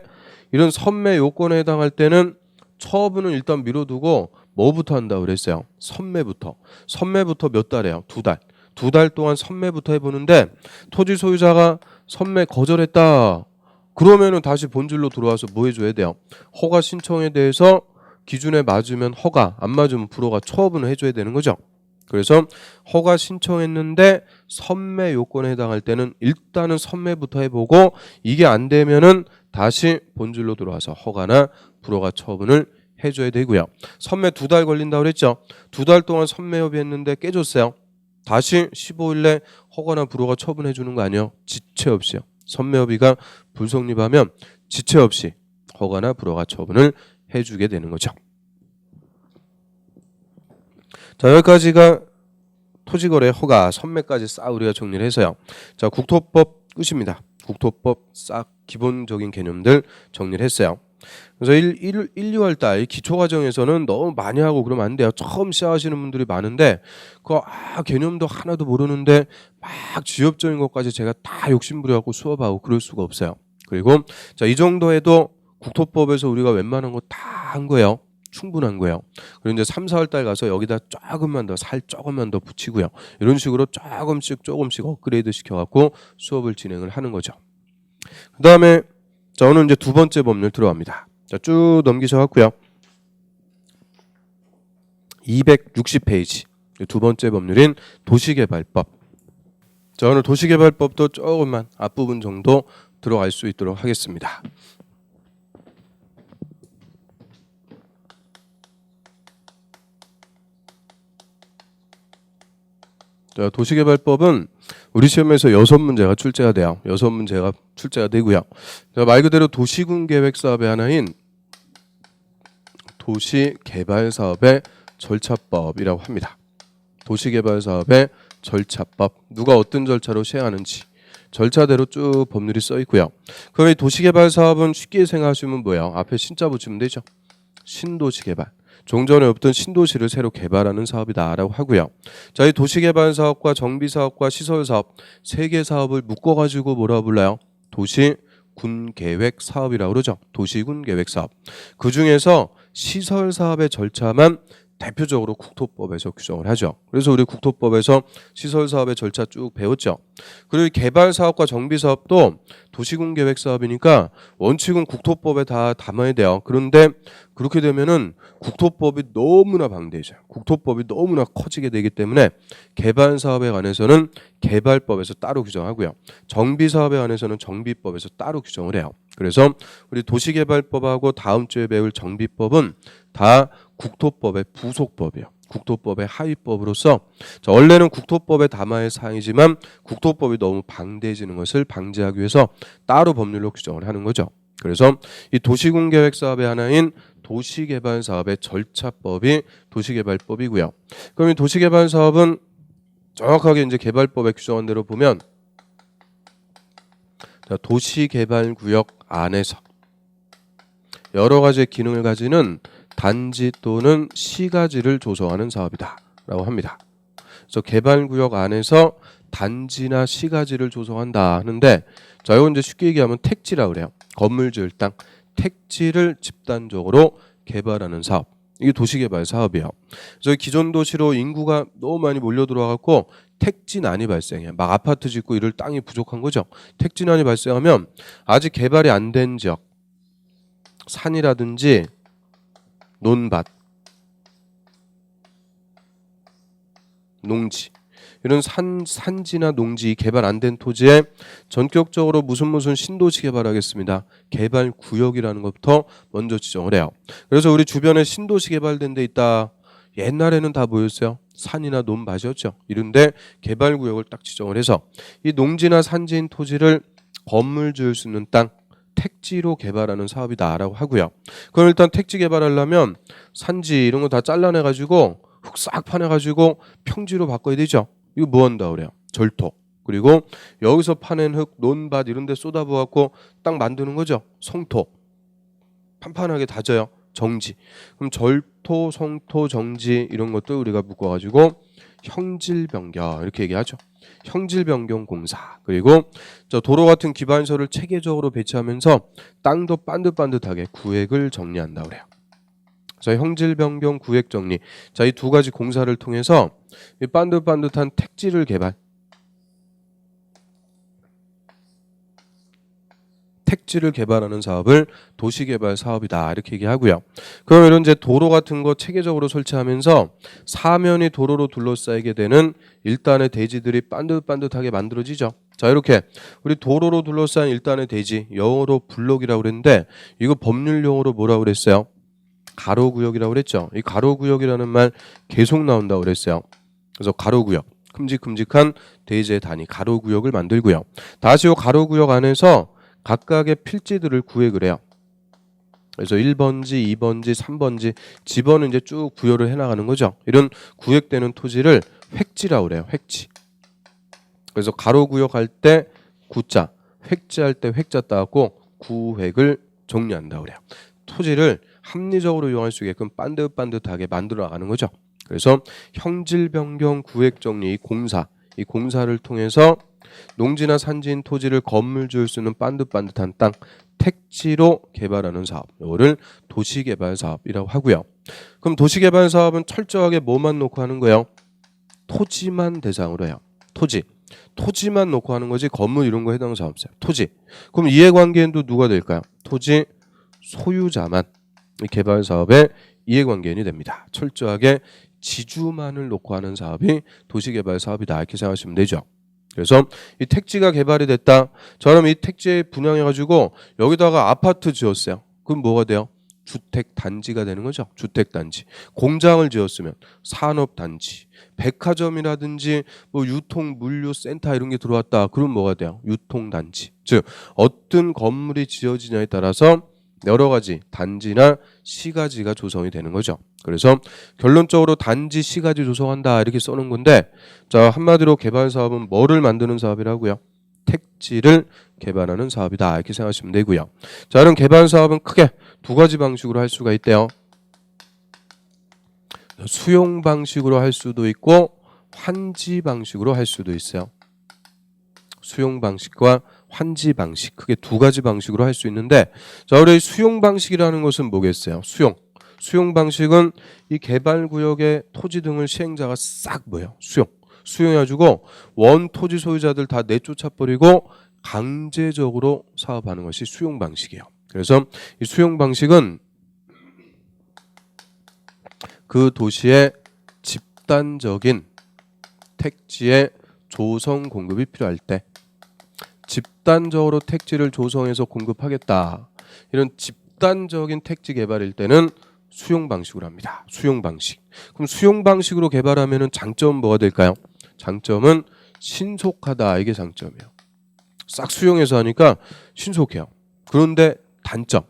이런 선매 요건에 해당할 때는 처분은 일단 미뤄두고 뭐부터 한다고 그랬어요? 선매부터 몇 달이에요? 2달. 2달 동안 선매부터 해보는데 토지 소유자가 선매 거절했다. 그러면은 다시 본질로 들어와서 뭐 해줘야 돼요? 허가 신청에 대해서 기준에 맞으면 허가, 안 맞으면 불허가 처분을 해줘야 되는 거죠. 그래서 허가 신청했는데 선매 요건에 해당할 때는 일단은 선매부터 해보고 이게 안 되면은 다시 본질로 들어와서 허가나 불허가 처분을 해줘야 되고요. 선매 2달 걸린다고 그랬죠. 2달 동안 선매협의했는데 깨졌어요. 다시 15일내 허가나 불허가 처분해 주는 거 아니에요? 지체 없이요. 선매협의가 불성립하면 지체 없이 허가나 불허가 처분을 해주게 되는 거죠. 자, 여기까지가 토지거래 허가 선매까지 싹 우리가 정리를 해서요. 자, 국토법 끝입니다. 국토법 싹 기본적인 개념들 정리를 했어요. 그래서 1, 2월 달 기초과정에서는 너무 많이 하고 그러면 안 돼요. 처음 시작하시는 분들이 많은데 그 개념도 하나도 모르는데 막 지엽적인 것까지 제가 다 욕심부려갖고 수업하고 그럴 수가 없어요. 그리고 자, 이 정도 해도 국토법에서 우리가 웬만한 거 다 한 거예요. 충분한 거예요. 그리고 이제 3, 4월 달 가서 여기다 조금만 더 살 조금만 더 붙이고요. 이런 식으로 조금씩 업그레이드 시켜갖고 수업을 진행을 하는 거죠. 그 다음에 자, 오늘 이제 두 번째 법률 들어갑니다. 자, 쭉 넘기셔갖고요. 260페이지 두 번째 법률인 도시개발법. 자, 오늘 도시개발법도 조금만 앞부분 정도 들어갈 수 있도록 하겠습니다. 자, 도시개발법은 우리 시험에서 6문제가 출제가 돼요. 6문제가 출제가 되고요. 자, 말 그대로 도시군 계획 사업의 하나인 도시개발사업의 절차법이라고 합니다. 도시개발사업의 절차법, 누가 어떤 절차로 시행하는지 절차대로 쭉 법률이 써 있고요. 그럼 이 도시개발사업은 쉽게 생각하시면 뭐예요? 앞에 신자 붙이면 되죠. 신도시개발. 종전에 없던 신도시를 새로 개발하는 사업이다라고 하고요. 자, 이 도시개발사업과 정비사업과 시설사업 세 개 사업을 묶어가지고 뭐라고 불러요? 도시군계획사업이라고 그러죠. 도시군계획사업. 그 중에서 시설사업의 절차만 대표적으로 국토법에서 규정을 하죠. 그래서 우리 국토법에서 시설사업의 절차 쭉 배웠죠. 그리고 개발사업과 정비사업도 도시군계획사업이니까 원칙은 국토법에 다 담아야 돼요. 그런데 그렇게 되면은 국토법이 너무나 방대해져요. 국토법이 너무나 커지게 되기 때문에 개발사업에 관해서는 개발법에서 따로 규정하고요. 정비사업에 관해서는 정비법에서 따로 규정을 해요. 그래서 우리 도시개발법하고 다음 주에 배울 정비법은 다 국토법의 부속법이에요. 국토법의 하위법으로서 자, 원래는 국토법에 담아야 할 사항이지만 국토법이 너무 방대해지는 것을 방지하기 위해서 따로 법률로 규정을 하는 거죠. 그래서 이 도시군계획사업의 하나인 도시개발사업의 절차법이 도시개발법이고요. 그럼 이 도시개발사업은 정확하게 이제 개발법에 규정한 대로 보면 자, 도시개발구역 안에서 여러 가지의 기능을 가지는 단지 또는 시가지를 조성하는 사업이다 라고 합니다. 그래서 개발구역 안에서 단지나 시가지를 조성한다 하는데 자, 이건 이제 쉽게 얘기하면 택지라고 그래요. 건물 지을 땅 택지를 집단적으로 개발하는 사업. 이게 도시개발 사업이에요. 그래서 기존 도시로 인구가 너무 많이 몰려 들어와갖고 택지난이 발생해요. 막 아파트 짓고 이럴 땅이 부족한 거죠. 택지난이 발생하면 아직 개발이 안 된 지역, 산이라든지 논밭, 농지 이런 산지나 농지 개발 안 된 토지에 전격적으로 무슨 신도시 개발하겠습니다. 개발구역이라는 것부터 먼저 지정을 해요. 그래서 우리 주변에 신도시 개발된 데 있다. 옛날에는 다 뭐였어요? 산이나 논밭이었죠. 이런데 개발구역을 딱 지정을 해서 이 농지나 산지인 토지를 건물 지을 수 있는 땅 택지로 개발하는 사업이다라고 하고요. 그럼 일단 택지 개발하려면 산지 이런 거 다 잘라내가지고 흙 싹 파내가지고 평지로 바꿔야 되죠. 이거 뭐 한다 그래요? 절토. 그리고 여기서 파낸 흙, 논밭 이런 데 쏟아부어갖고 딱 만드는 거죠. 성토. 판판하게 다져요. 정지. 그럼 절토, 성토, 정지 이런 것도 우리가 묶어가지고 형질변경 이렇게 얘기하죠. 형질변경 공사. 그리고 저 도로 같은 기반시설을 체계적으로 배치하면서 땅도 반듯반듯하게 구획을 정리한다 그래요. 자, 형질변경 구획정리. 자, 이 두 가지 공사를 통해서 이 반듯반듯한 택지를 개발. 택지를 개발하는 사업을 도시개발 사업이다 이렇게 얘기하고요. 그럼 이런 이제 도로 같은 거 체계적으로 설치하면서 사면이 도로로 둘러싸이게 되는 일단의 대지들이 반듯반듯하게 만들어지죠. 자, 이렇게 우리 도로로 둘러싸인 일단의 대지, 영어로 블록이라고 그랬는데 이거 법률 용어로 뭐라고 그랬어요? 가로구역이라고 그랬죠. 이 가로구역이라는 말 계속 나온다고 그랬어요. 그래서 가로구역, 큼직큼직한 대지의 단위 가로구역을 만들고요. 다시 이 가로구역 안에서 각각의 필지들을 구획을 해요. 그래서 1번지, 2번지, 3번지 집어는 이제 쭉 부여를 해나가는 거죠. 이런 구획되는 토지를 획지라고 그래요. 획지. 그래서 가로구역 할 때 구자, 획지할 때 획자 따고 구획을 정리한다고 그래요. 토지를 합리적으로 이용할 수 있게끔 반듯반듯하게 만들어 나가는 거죠. 그래서 형질변경 구획정리 공사, 이 공사를 통해서 농지나 산지인 토지를 건물 지을 수 있는 반듯반듯한 땅, 택지로 개발하는 사업, 이거를 도시개발사업이라고 하고요. 그럼 도시개발사업은 철저하게 뭐만 놓고 하는 거예요? 토지만 대상으로 해요. 토지만 놓고 하는 거지 건물 이런 거 해당 사업 없어요. 토지. 그럼 이해관계인도 누가 될까요? 토지 소유자만 이 개발 사업의 이해관계인이 됩니다. 철저하게 지주만을 놓고 하는 사업이 도시개발 사업이다 이렇게 생각하시면 되죠. 그래서 이 택지가 개발이 됐다. 저는 이 택지에 분양해가지고 여기다가 아파트 지었어요. 그럼 뭐가 돼요? 주택단지가 되는 거죠. 주택단지. 공장을 지었으면 산업단지. 백화점이라든지 뭐 유통 물류센터 이런 게 들어왔다. 그럼 뭐가 돼요? 유통단지. 즉 어떤 건물이 지어지냐에 따라서 여러 가지 단지나 시가지가 조성이 되는 거죠. 그래서 결론적으로 단지 시가지 조성한다 이렇게 써놓은 건데, 자 한마디로 개발 사업은 뭐를 만드는 사업이라고요? 택지를 개발하는 사업이다 이렇게 생각하시면 되고요. 자 그럼 개발 사업은 크게 두 가지 방식으로 할 수가 있대요. 수용 방식으로 할 수도 있고 환지 방식으로 할 수도 있어요. 수용 방식과 환지 방식, 크게 두 가지 방식으로 할 수 있는데, 자 우리 수용 방식이라는 것은 뭐겠어요? 수용 방식은 이 개발구역의 토지 등을 시행자가 싹 뭐예요? 수용해가지고 원 토지 소유자들 다 내쫓아버리고 강제적으로 사업하는 것이 수용 방식이에요. 그래서 이 수용 방식은 그 도시의 집단적인 택지의 조성 공급이 필요할 때 집단적으로 택지를 조성해서 공급하겠다. 이런 집단적인 택지 개발일 때는 수용 방식으로 합니다. 수용 방식. 그럼 수용 방식으로 개발하면은 장점은 뭐가 될까요? 장점은 신속하다. 이게 장점이에요. 싹 수용해서 하니까 신속해요. 그런데 단점.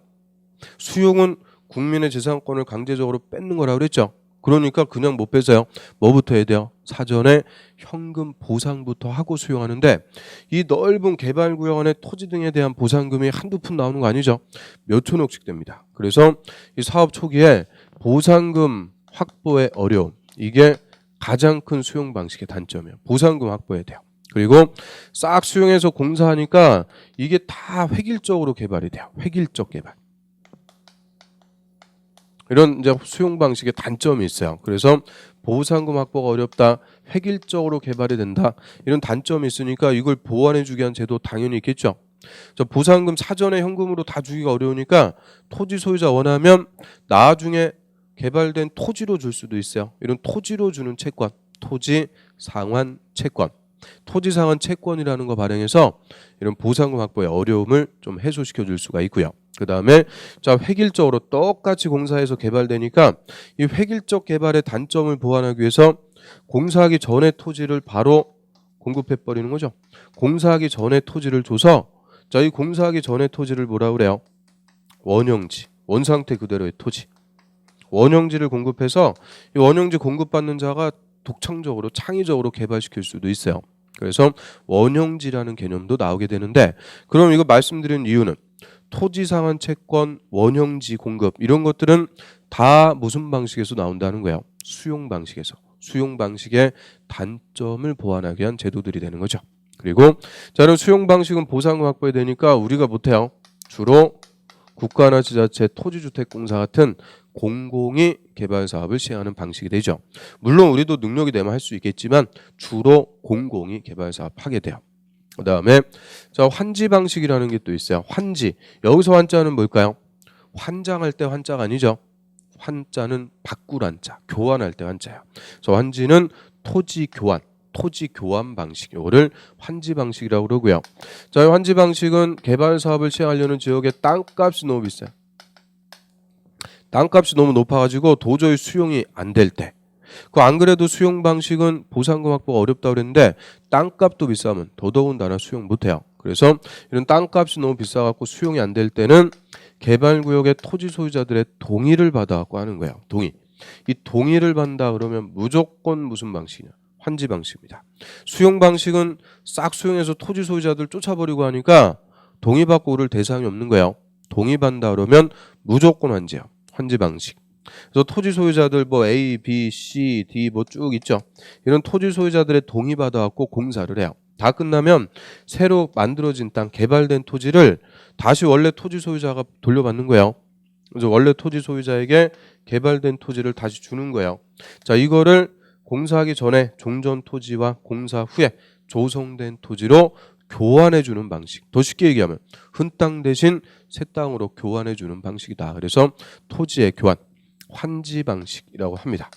수용은 국민의 재산권을 강제적으로 뺏는 거라고 그랬죠. 그러니까 그냥 못 뺏어요. 뭐부터 해야 돼요? 사전에 현금 보상부터 하고 수용하는데, 이 넓은 개발구역 안에 토지 등에 대한 보상금이 한두 푼 나오는 거 아니죠. 몇 천억씩 됩니다. 그래서 이 사업 초기에 보상금 확보의 어려움, 이게 가장 큰 수용 방식의 단점이에요. 보상금 확보해야 돼요. 그리고 싹 수용해서 공사하니까 이게 다 획일적으로 개발이 돼요. 획일적 개발. 이런 이제 수용 방식의 단점이 있어요. 그래서 보상금 확보가 어렵다, 획일적으로 개발이 된다, 이런 단점이 있으니까 이걸 보완해주기 위한 제도 당연히 있겠죠. 저 보상금 사전에 현금으로 다 주기가 어려우니까 토지 소유자 원하면 나중에 개발된 토지로 줄 수도 있어요. 이런 토지로 주는 채권, 토지 상환 채권. 토지 상환 채권이라는 거 발행해서 이런 보상금 확보의 어려움을 좀 해소시켜 줄 수가 있고요. 그 다음에 자 획일적으로 똑같이 공사해서 개발되니까 이 획일적 개발의 단점을 보완하기 위해서 공사하기 전에 토지를 바로 공급해 버리는 거죠. 공사하기 전에 토지를 줘서, 자 이 공사하기 전에 토지를 뭐라 그래요? 원형지, 원상태 그대로의 토지. 원형지를 공급해서 이 원형지 공급받는 자가 독창적으로 창의적으로 개발시킬 수도 있어요. 그래서 원형지라는 개념도 나오게 되는데, 그럼 이거 말씀드린 이유는 토지 상환 채권, 원형지 공급 이런 것들은 다 무슨 방식에서 나온다는 거예요? 수용 방식에서. 수용 방식의 단점을 보완하기 위한 제도들이 되는 거죠. 그리고 저는 수용 방식은 보상금 확보해야 되니까 우리가 못해요. 주로 국가나 지자체, 토지주택공사 같은 공공이 개발 사업을 시행하는 방식이 되죠. 물론 우리도 능력이 되면 할 수 있겠지만 주로 공공이 개발 사업 하게 돼요. 그 다음에 자 환지 방식이라는 게 또 있어요. 환지. 여기서 환자는 뭘까요? 환장할 때 환자가 아니죠. 환자는 바꿀 환자, 교환할 때 환자예요. 그래서 환지는 토지 교환 방식. 이거를 환지 방식이라고 그러고요. 자, 환지 방식은 개발 사업을 시행하려는 지역의 땅값이 너무 비싸요. 땅값이 너무 높아가지고 도저히 수용이 안 될 때. 그 안 그래도 수용 방식은 보상금 확보가 어렵다고 그랬는데 땅값도 비싸면 더더군다나 수용 못해요. 그래서 이런 땅값이 너무 비싸갖고 수용이 안 될 때는 개발구역의 토지 소유자들의 동의를 받아갖고 하는 거예요. 동의. 이 동의를 받는다 그러면 무조건 무슨 방식이냐? 환지 방식입니다. 수용 방식은 싹 수용해서 토지 소유자들 쫓아버리고 하니까 동의받고 오를 대상이 없는 거예요. 동의받는다 그러면 무조건 환지예요. 환지 방식. 그래서 토지 소유자들 뭐 A, B, C, D 뭐 쭉 있죠. 이런 토지 소유자들의 동의받아갖고 공사를 해요. 다 끝나면 새로 만들어진 땅, 개발된 토지를 다시 원래 토지 소유자가 돌려받는 거예요. 그래서 원래 토지 소유자에게 개발된 토지를 다시 주는 거예요. 자, 이거를 공사하기 전에 종전 토지와 공사 후에 조성된 토지로 교환해 주는 방식. 더 쉽게 얘기하면 흠 땅 대신 새 땅으로 교환해 주는 방식이다. 그래서 토지의 교환, 환지 방식이라고 합니다.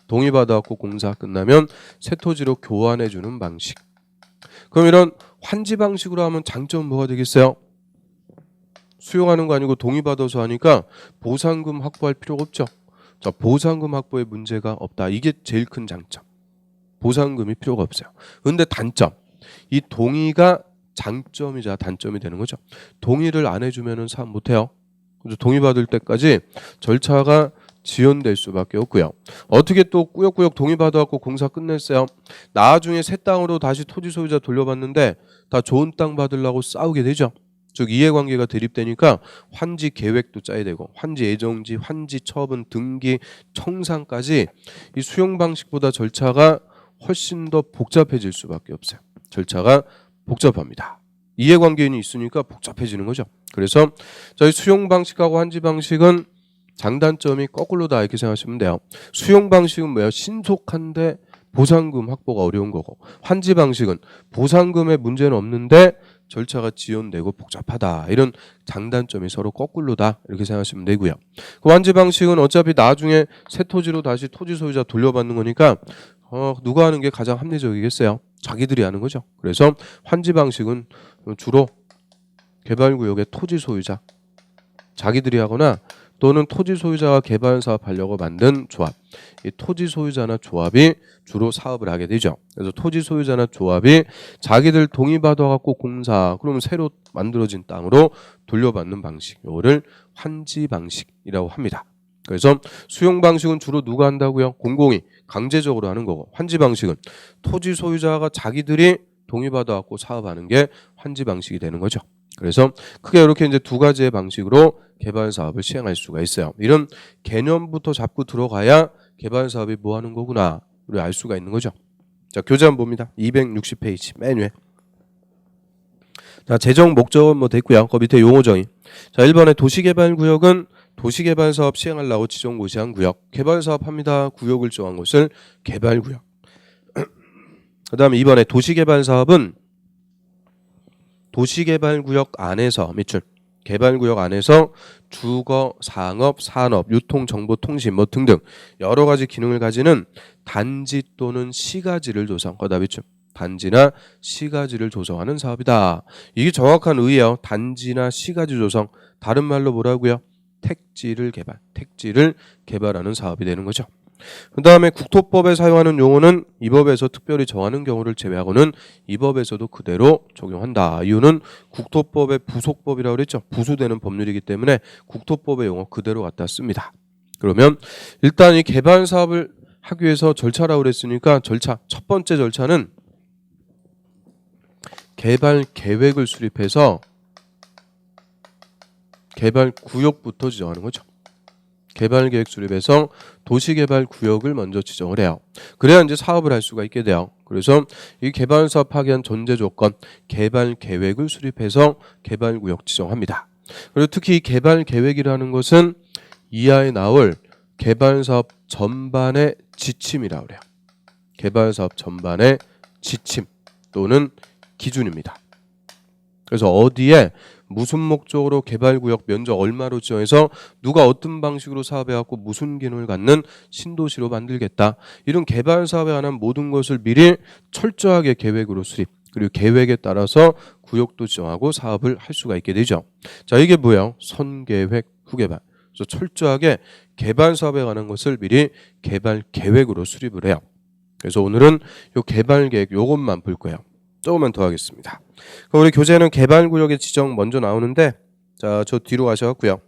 동의받아갖고 공사 끝나면 새 토지로 교환해 주는 방식. 그럼 이런 환지 방식으로 하면 장점은 뭐가 되겠어요? 수용하는 거 아니고 동의받아서 하니까 보상금 확보할 필요가 없죠. 자, 보상금 확보에 문제가 없다. 이게 제일 큰 장점. 보상금이 필요가 없어요. 근데 단점. 이 동의가 장점이자 단점이 되는 거죠. 동의를 안 해주면은 사업 못해요. 그래서 동의받을 때까지 절차가 지연될 수밖에 없고요. 어떻게 또 꾸역꾸역 동의받아갖고 공사 끝냈어요. 나중에 새 땅으로 다시 토지 소유자 돌려받는데 다 좋은 땅 받으려고 싸우게 되죠. 즉 이해관계가 대립되니까 환지 계획도 짜야 되고 환지 예정지, 환지 처분, 등기, 청산까지 이 수용 방식보다 절차가 훨씬 더 복잡해질 수밖에 없어요. 절차가 복잡합니다. 이해관계인이 있으니까 복잡해지는 거죠. 그래서 저희 수용 방식하고 환지 방식은 장단점이 거꾸로다 이렇게 생각하시면 돼요. 수용 방식은 뭐예요? 신속한데 보상금 확보가 어려운 거고, 환지 방식은 보상금에 문제는 없는데 절차가 지연되고 복잡하다. 이런 장단점이 서로 거꾸로다 이렇게 생각하시면 되고요. 그 환지 방식은 어차피 나중에 새 토지로 다시 토지 소유자 돌려받는 거니까 누가 하는 게 가장 합리적이겠어요? 자기들이 하는 거죠. 그래서 환지 방식은 주로 개발구역의 토지 소유자 자기들이 하거나 또는 토지 소유자가 개발 사업하려고 만든 조합, 이 토지 소유자나 조합이 주로 사업을 하게 되죠. 그래서 토지 소유자나 조합이 자기들 동의받아 갖고 공사, 그러면 새로 만들어진 땅으로 돌려받는 방식, 이거를 환지 방식이라고 합니다. 그래서 수용 방식은 주로 누가 한다고요? 공공이 강제적으로 하는 거고, 환지 방식은 토지 소유자가 자기들이 동의받아 갖고 사업하는 게 환지 방식이 되는 거죠. 그래서 크게 이렇게 이제 두 가지의 방식으로 개발 사업을 시행할 수가 있어요. 이런 개념부터 잡고 들어가야 개발 사업이 뭐 하는 거구나 우리 알 수가 있는 거죠. 자, 교재 한번 봅니다. 260페이지 맨 위에. 자, 재정 목적은 뭐 됐고요. 그 밑에 용어 정의. 자, 1번에 도시개발구역은 도시개발 사업 시행하려고 지정 고시한 구역. 개발 사업 합니다. 구역을 정한 곳을 개발구역. 그다음에 2번에 도시개발 사업은 도시개발구역 안에서 밑줄 개발구역 안에서 주거, 상업, 산업, 유통, 정보, 통신 뭐 등등 여러 가지 기능을 가지는 단지 또는 시가지를 조성. 거다 밑줄 단지나 시가지를 조성하는 사업이다. 이게 정확한 의의예요. 단지나 시가지 조성. 다른 말로 뭐라고요? 택지를 개발하는 사업이 되는 거죠. 그 다음에 국토법에 사용하는 용어는 이 법에서 특별히 정하는 경우를 제외하고는 이 법에서도 그대로 적용한다. 이유는 국토법의 부속법이라고 그랬죠. 부수되는 법률이기 때문에 국토법의 용어 그대로 갖다 씁니다. 그러면 일단 이 개발 사업을 하기 위해서 절차라고 그랬으니까 절차 첫 번째 절차는 개발 계획을 수립해서 개발 구역부터 지정하는 거죠. 개발계획 수립해서 도시개발구역을 먼저 지정을 해요. 그래야 이제 사업을 할 수가 있게 돼요. 그래서 이 개발사업 하기 위한 전제 조건 개발계획을 수립해서 개발구역 지정합니다. 그리고 특히 이 개발계획이라는 것은 이하에 나올 개발사업 전반의 지침이라고 그래요. 개발사업 전반의 지침 또는 기준입니다. 그래서 어디에 무슨 목적으로 개발구역 면적 얼마로 지정해서 누가 어떤 방식으로 사업해갖고 무슨 기능을 갖는 신도시로 만들겠다. 이런 개발 사업에 관한 모든 것을 미리 철저하게 계획으로 수립 그리고 계획에 따라서 구역도 지정하고 사업을 할 수가 있게 되죠. 자, 이게 뭐예요? 선계획 후개발. 그래서 철저하게 개발 사업에 관한 것을 미리 개발 계획으로 수립을 해요. 그래서 오늘은 이 개발 계획 요것만 볼 거예요. 조금만 더 하겠습니다. 그럼 우리 교재는 개발구역의 지정 먼저 나오는데 자, 저 뒤로 가셔갖고요.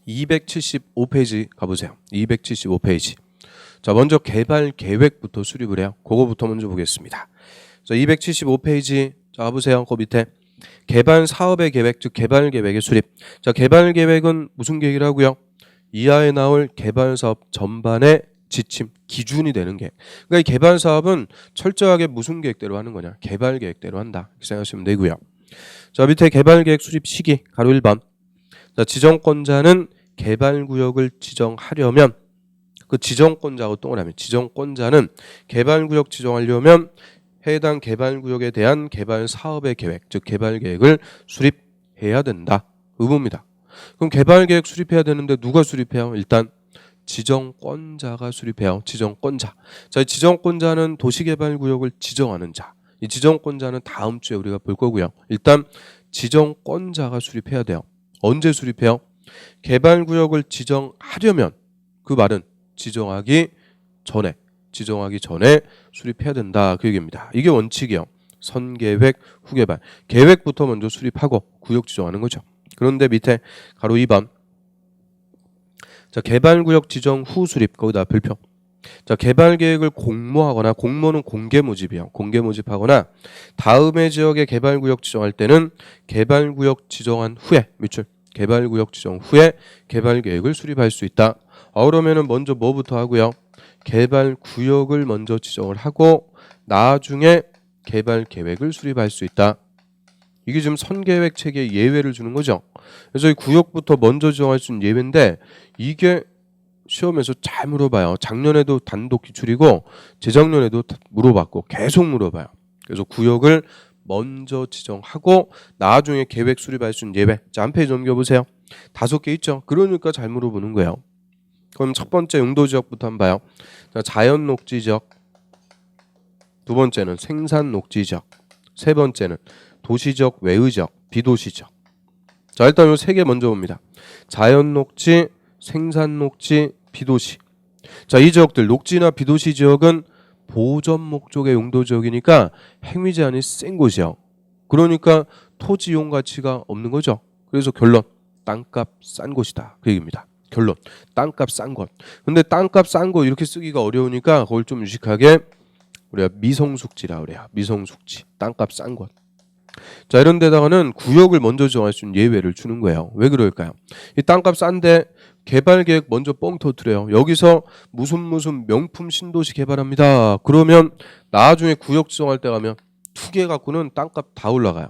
275페이지 가보세요. 275페이지. 자, 먼저 개발 계획부터 수립을 해요. 그거부터 먼저 보겠습니다. 자, 275페이지 자, 가보세요. 그 밑에 개발 사업의 계획, 즉 개발 계획의 수립. 자, 개발 계획은 무슨 계획이라고요? 이하에 나올 개발 사업 전반의 지침, 기준이 되는 계획. 그러니까 이 개발 사업은 철저하게 무슨 계획대로 하는 거냐? 개발 계획대로 한다. 이렇게 생각하시면 되고요. 자, 밑에 개발 계획 수립 시기 가로 1번. 자, 지정권자는 개발 구역을 지정하려면 그 지정권자하고 동그라미. 지정권자는 개발 구역 지정하려면 해당 개발 구역에 대한 개발 사업의 계획, 즉 개발 계획을 수립해야 된다. 의무입니다. 그럼 개발 계획 수립해야 되는데 누가 수립해요? 일단 지정권자가 수립해요. 지정권자. 자, 이 지정권자는 도시개발구역을 지정하는 자. 이 지정권자는 다음 주에 우리가 볼 거고요. 일단 지정권자가 수립해야 돼요. 언제 수립해요? 개발구역을 지정하려면 그 말은 지정하기 전에 수립해야 된다. 그 얘기입니다. 이게 원칙이에요. 선계획, 후개발. 계획부터 먼저 수립하고 구역 지정하는 거죠. 그런데 밑에 가로 2번. 자, 개발구역 지정 후 수립. 거기다 별표. 자, 개발 계획을 공모하거나, 공모는 공개 모집이에요. 공개 모집하거나 다음의 지역의 개발구역 지정할 때는 개발구역 지정한 후에 밑줄. 개발구역 지정 후에 개발 계획을 수립할 수 있다. 그러면은 먼저 뭐부터 하고요? 개발구역을 먼저 지정을 하고 나중에 개발 계획을 수립할 수 있다. 이게 지금 선계획 체계에 예외를 주는 거죠. 그래서 이 구역부터 먼저 지정할 수 있는 예외인데 이게 시험에서 잘 물어봐요. 작년에도 단독 기출이고 재작년에도 물어봤고 계속 물어봐요. 그래서 구역을 먼저 지정하고 나중에 계획 수립할 수 있는 예외. 자, 한 페이지 넘겨보세요. 5개 있죠. 그러니까 잘 물어보는 거예요. 그럼 첫 번째 용도 지역부터 한번 봐요. 자, 자연 녹지 지역. 두 번째는 생산 녹지 지역. 세 번째는 도시적 외의 지역, 비도시 지역. 자, 일단 요 3개 먼저 봅니다. 자연 녹지, 생산 녹지, 비도시. 자, 이 지역들 녹지나 비도시 지역은 보전 목적의 용도 지역이니까 행위 제한이 센 곳이요. 그러니까 토지 이용 가치가 없는 거죠. 그래서 결론, 땅값 싼 곳이다. 그 얘기입니다. 결론, 땅값 싼 곳. 근데 땅값 싼 곳 이렇게 쓰기가 어려우니까 그걸 좀 유식하게 우리가 미성숙지라 그래요. 미성숙지, 땅값 싼 곳. 자, 이런 데다가는 구역을 먼저 정할 수 있는 예외를 주는 거예요. 왜 그럴까요? 이 땅값 싼데 개발 계획 먼저 뻥 터뜨려요. 여기서 무슨 명품 신도시 개발합니다. 그러면 나중에 구역 지정할 때 가면 투기 갖고는 땅값 다 올라가요.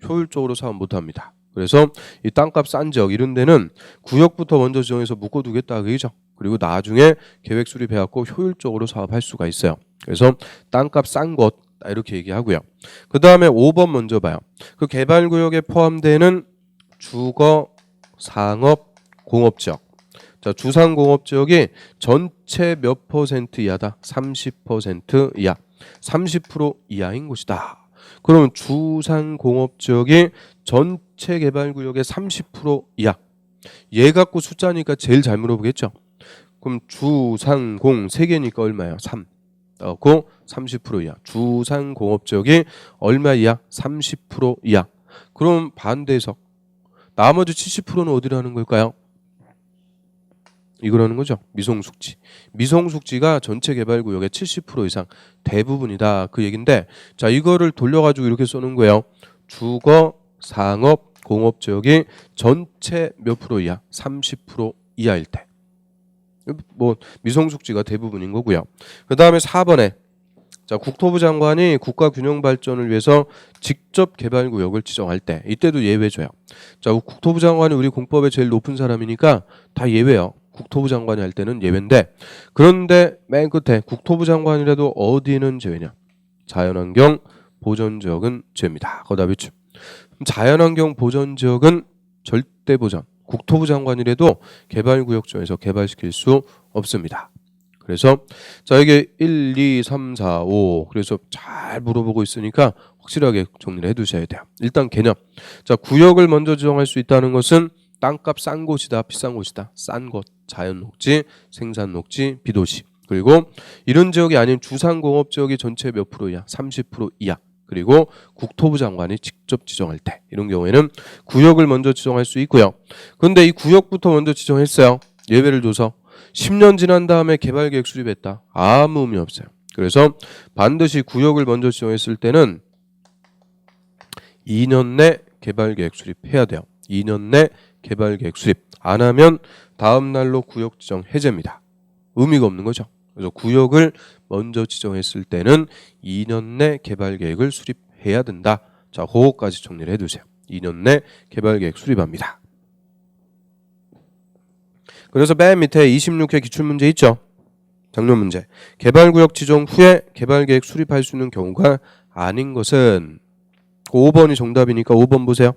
효율적으로 사업 못 합니다. 그래서 이 땅값 싼 지역 이런 데는 구역부터 먼저 지정해서 묶어두겠다 그죠? 그리고 나중에 계획 수립해갖고 효율적으로 사업할 수가 있어요. 그래서 땅값 싼 곳 이렇게 얘기하고요. 그 다음에 5번 먼저 봐요. 그 개발구역에 포함되는 주거, 상업, 공업지역. 자, 주상공업지역이 전체 몇 퍼센트 이하다? 30% 이하. 30% 이하인 곳이다. 그러면 주상공업지역이 전체 개발구역의 30% 이하. 얘 갖고 숫자니까 제일 잘 물어보겠죠. 그럼 주상공 3개니까 얼마예요? 3. 고 30% 이하. 주상공업지역이 얼마 이하? 30% 이하. 그럼 반대해석. 나머지 70%는 어디라는 걸까요? 이거라는 거죠. 미성숙지. 미성숙지가 전체 개발구역의 70% 이상 대부분이다. 그 얘긴데, 자, 이거를 돌려가지고 이렇게 써놓은 거예요. 주거, 상업, 공업지역이 전체 몇 프로 이하? 30% 이하일 때. 뭐 미성숙지가 대부분인 거고요. 그 다음에 4번에 자, 국토부 장관이 국가 균형 발전을 위해서 직접 개발구역을 지정할 때 이때도 예외 줘요. 자, 국토부 장관이 우리 공법에 제일 높은 사람이니까 다 예외요. 국토부 장관이 할 때는 예외인데, 그런데 맨 끝에 국토부 장관이라도 어디는 제외냐? 자연환경 보전지역은 제외입니다. 거기다 비추. 자연환경 보전지역은 절대 보전. 국토부 장관이라도 개발구역 중에서 개발시킬 수 없습니다. 그래서 자, 이게 1, 2, 3, 4, 5 그래서 잘 물어보고 있으니까 확실하게 정리를 해두셔야 돼요. 일단 개념. 자, 구역을 먼저 지정할 수 있다는 것은 땅값 싼 곳이다, 비싼 곳이다. 싼 곳, 자연녹지, 생산녹지, 비도시. 그리고 이런 지역이 아닌 주상공업지역이 전체 몇 프로 이하? 30% 이하. 그리고 국토부 장관이 직접 지정할 때 이런 경우에는 구역을 먼저 지정할 수 있고요. 그런데 이 구역부터 먼저 지정했어요. 예외를 줘서 10년 지난 다음에 개발계획 수립했다. 아무 의미 없어요. 그래서 반드시 구역을 먼저 지정했을 때는 2년 내 개발계획 수립해야 돼요. 2년 내 개발계획 수립 안 하면 다음 날로 구역 지정 해제입니다. 의미가 없는 거죠. 그래서 구역을 먼저 지정했을 때는 2년 내 개발 계획을 수립해야 된다. 자, 그거까지 정리를 해두세요. 2년 내 개발 계획 수립합니다. 그래서 맨 밑에 26회 기출문제 있죠? 작년 문제. 개발구역 지정 후에 개발계획 수립할 수 있는 경우가 아닌 것은 5번이 정답이니까 5번 보세요.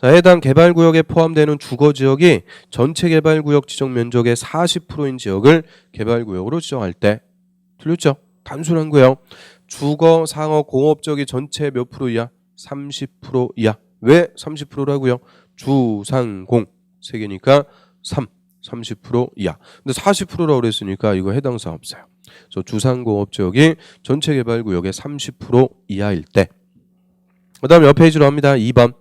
자, 해당 개발구역에 포함되는 주거지역이 전체 개발구역 지정 면적의 40%인 지역을 개발구역으로 지정할 때 틀렸죠? 단순한 거예요. 주거, 상업, 공업지역이 전체 몇 프로이야? 30% 이하. 왜 30%라고요? 주, 상, 공 세 개니까 30% 이하. 근데 40%라고 그랬으니까 이거 해당사 없어요. 그래서 주상공업지역이 전체 개발구역의 30% 이하일 때. 그 다음에 옆 페이지로 합니다. 2번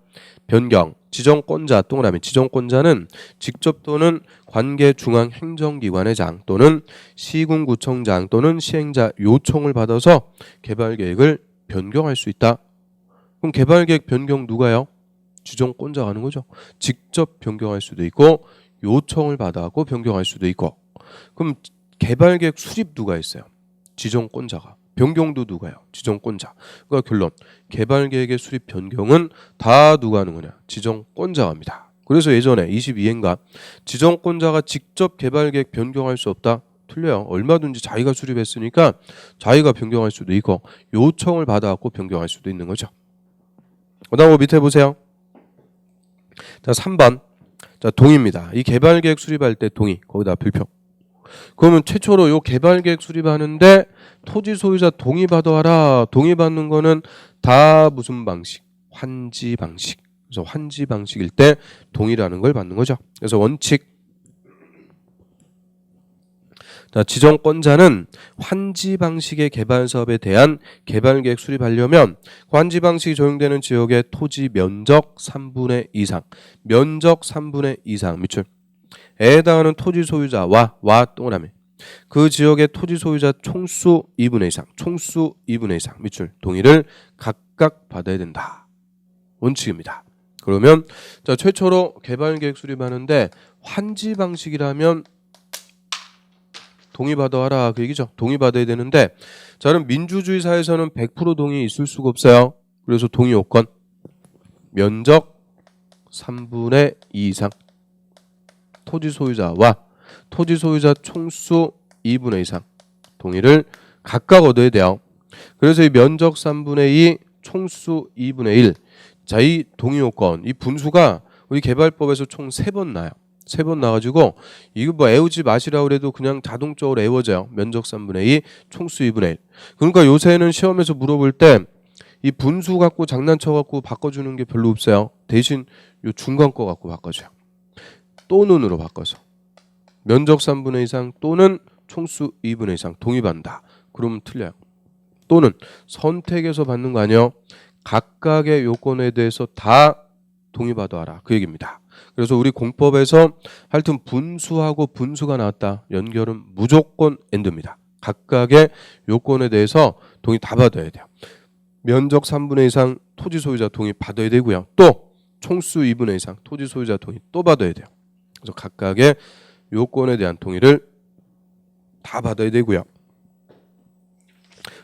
변경. 지정권자 동그라미. 지정권자는 직접 또는 관계 중앙행정기관의 장 또는 시군구청장 또는 시행자 요청을 받아서 개발계획을 변경할 수 있다. 그럼 개발계획 변경 누가요? 지정권자가 하는 거죠. 직접 변경할 수도 있고 요청을 받아갖고 변경할 수도 있고. 그럼 개발계획 수립 누가 있어요? 지정권자가. 변경도 누가요? 지정권자. 그러니까 결론. 개발계획의 수립 변경은 다 누가 하는 거냐? 지정권자가 합니다. 그래서 예전에 22회인가 지정권자가 직접 개발계획 변경할 수 없다? 틀려요. 얼마든지 자기가 수립했으니까 자기가 변경할 수도 있고 요청을 받아갖고 변경할 수도 있는 거죠. 그 다음 밑에 보세요. 자, 3번. 자, 동의입니다. 이 개발계획 수립할 때 동의. 거기다 별표. 그러면 최초로 요 개발계획 수립하는데 토지 소유자 동의 받아와라. 동의 받는 거는 다 무슨 방식? 환지 방식. 그래서 환지 방식일 때 동의라는 걸 받는 거죠. 그래서 원칙. 자, 지정권자는 환지 방식의 개발 사업에 대한 개발계획 수립하려면 환지 방식이 적용되는 지역의 토지 면적 3분의 2 이상, 면적 3분의 2 이상 밑줄 에 해당하는 토지 소유자와 동그라미 그 지역의 토지 소유자 총수 2분의 2 이상, 총수 2분의 2 이상 밑줄 동의를 각각 받아야 된다. 원칙입니다. 그러면 자, 최초로 개발계획 수립하는데 환지 방식이라면 동의받아와라 그 얘기죠. 동의받아야 되는데 자, 그럼 민주주의 사회에서는 100% 동의 있을 수가 없어요. 그래서 동의 요건 면적 3분의 2 이상 토지 소유자와 토지 소유자 총수 2분의 2 이상 동의를 각각 얻어야 돼요. 그래서 이 면적 3분의 2 총수 2분의 1 자, 이 동의 요건 이 분수가 우리 개발법에서 총 3번 나요. 3번 나가지고 이거 뭐 애우지 마시라고 그래도 그냥 자동적으로 애워져요. 면적 3분의 2 총수 2분의 1 그러니까 요새는 시험에서 물어볼 때 이 분수 갖고 장난쳐 갖고 바꿔주는 게 별로 없어요. 대신 요 중간 거 갖고 바꿔줘요. 또는으로 바꿔서 면적 3분의 2 이상 또는 총수 2분의 2 이상 동의받는다. 그러면 틀려요. 또는 선택해서 받는 거 아니에요. 각각의 요건에 대해서 다 동의받아와라 그 얘기입니다. 그래서 우리 공법에서 하여튼 분수하고 분수가 나왔다. 연결은 무조건 엔드입니다. 각각의 요건에 대해서 동의 다 받아야 돼요. 면적 3분의 2 이상 토지 소유자 동의 받아야 되고요. 또 총수 2분의 2 이상 토지 소유자 동의 또 받아야 돼요. 그래서 각각의 요건에 대한 동의를 다 받아야 되고요.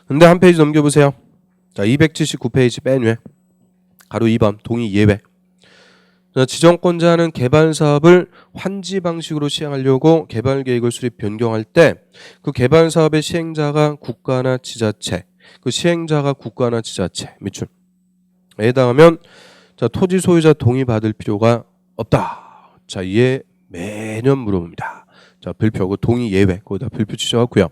근데 한 페이지 넘겨보세요. 자, 279페이지 맨 위에 가로 2번 동의 예외. 지정권자는 개발 사업을 환지 방식으로 시행하려고 개발 계획을 수립 변경할 때 그 개발 사업의 시행자가 국가나 지자체, 그 시행자가 국가나 지자체 밑줄 해당하면 자, 토지 소유자 동의 받을 필요가 없다. 자, 이에 매년 물어봅니다. 자, 별표 그 동의 예외 거기다 별표 치셔갖고요.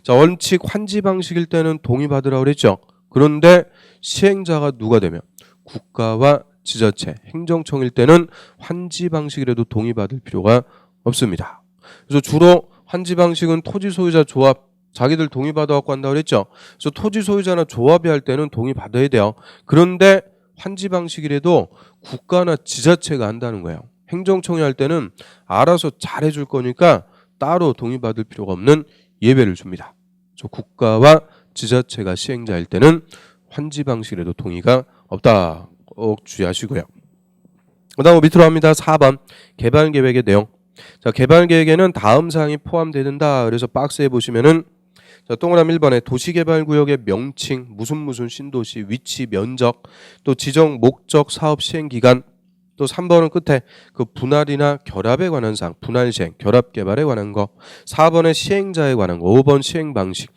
자, 원칙 환지 방식일 때는 동의 받으라고 그랬죠. 그런데 시행자가 누가 되면 국가와 지자체, 행정청일 때는 환지 방식이라도 동의받을 필요가 없습니다. 그래서 주로 환지 방식은 토지 소유자 조합, 자기들 동의받아갖고 한다고 그랬죠. 그래서 토지 소유자나 조합이 할 때는 동의받아야 돼요. 그런데 환지 방식이라도 국가나 지자체가 한다는 거예요. 행정청이 할 때는 알아서 잘해줄 거니까 따로 동의받을 필요가 없는 예외를 줍니다. 그래서 국가와 지자체가 시행자일 때는 환지 방식이라도 동의가 없다. 꼭 주의하시고요. 그 다음 밑으로 합니다. 4번 개발계획의 내용. 자, 개발 계획에는 다음 사항이 포함된다. 그래서 박스에 보시면은 자, 동그라미 1번에 도시개발구역의 명칭, 무슨 신도시, 위치, 면적, 또 지정 목적, 사업 시행 기간, 또 3번은 끝에 그 분할이나 결합에 관한 사항, 분할 시행, 결합 개발에 관한 거, 4번에 시행자에 관한 거, 5번 시행 방식,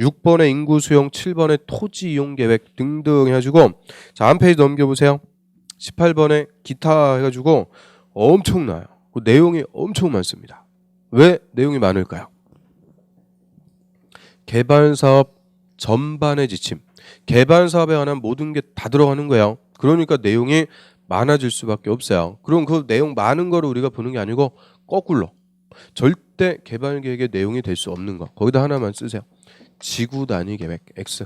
6번에 인구 수용, 7번에 토지 이용 계획 등등 해가지고 자, 한 페이지 넘겨보세요. 18번에 기타 해가지고 엄청나요. 그 내용이 엄청 많습니다. 왜 내용이 많을까요? 개발사업 전반의 지침, 개발사업에 관한 모든 게 다 들어가는 거예요. 그러니까 내용이 많아질 수밖에 없어요. 그럼 그 내용 많은 거를 우리가 보는 게 아니고 거꾸로 절대 개발 계획의 내용이 될 수 없는 거. 거기다 하나만 쓰세요. 지구 단위 계획 X.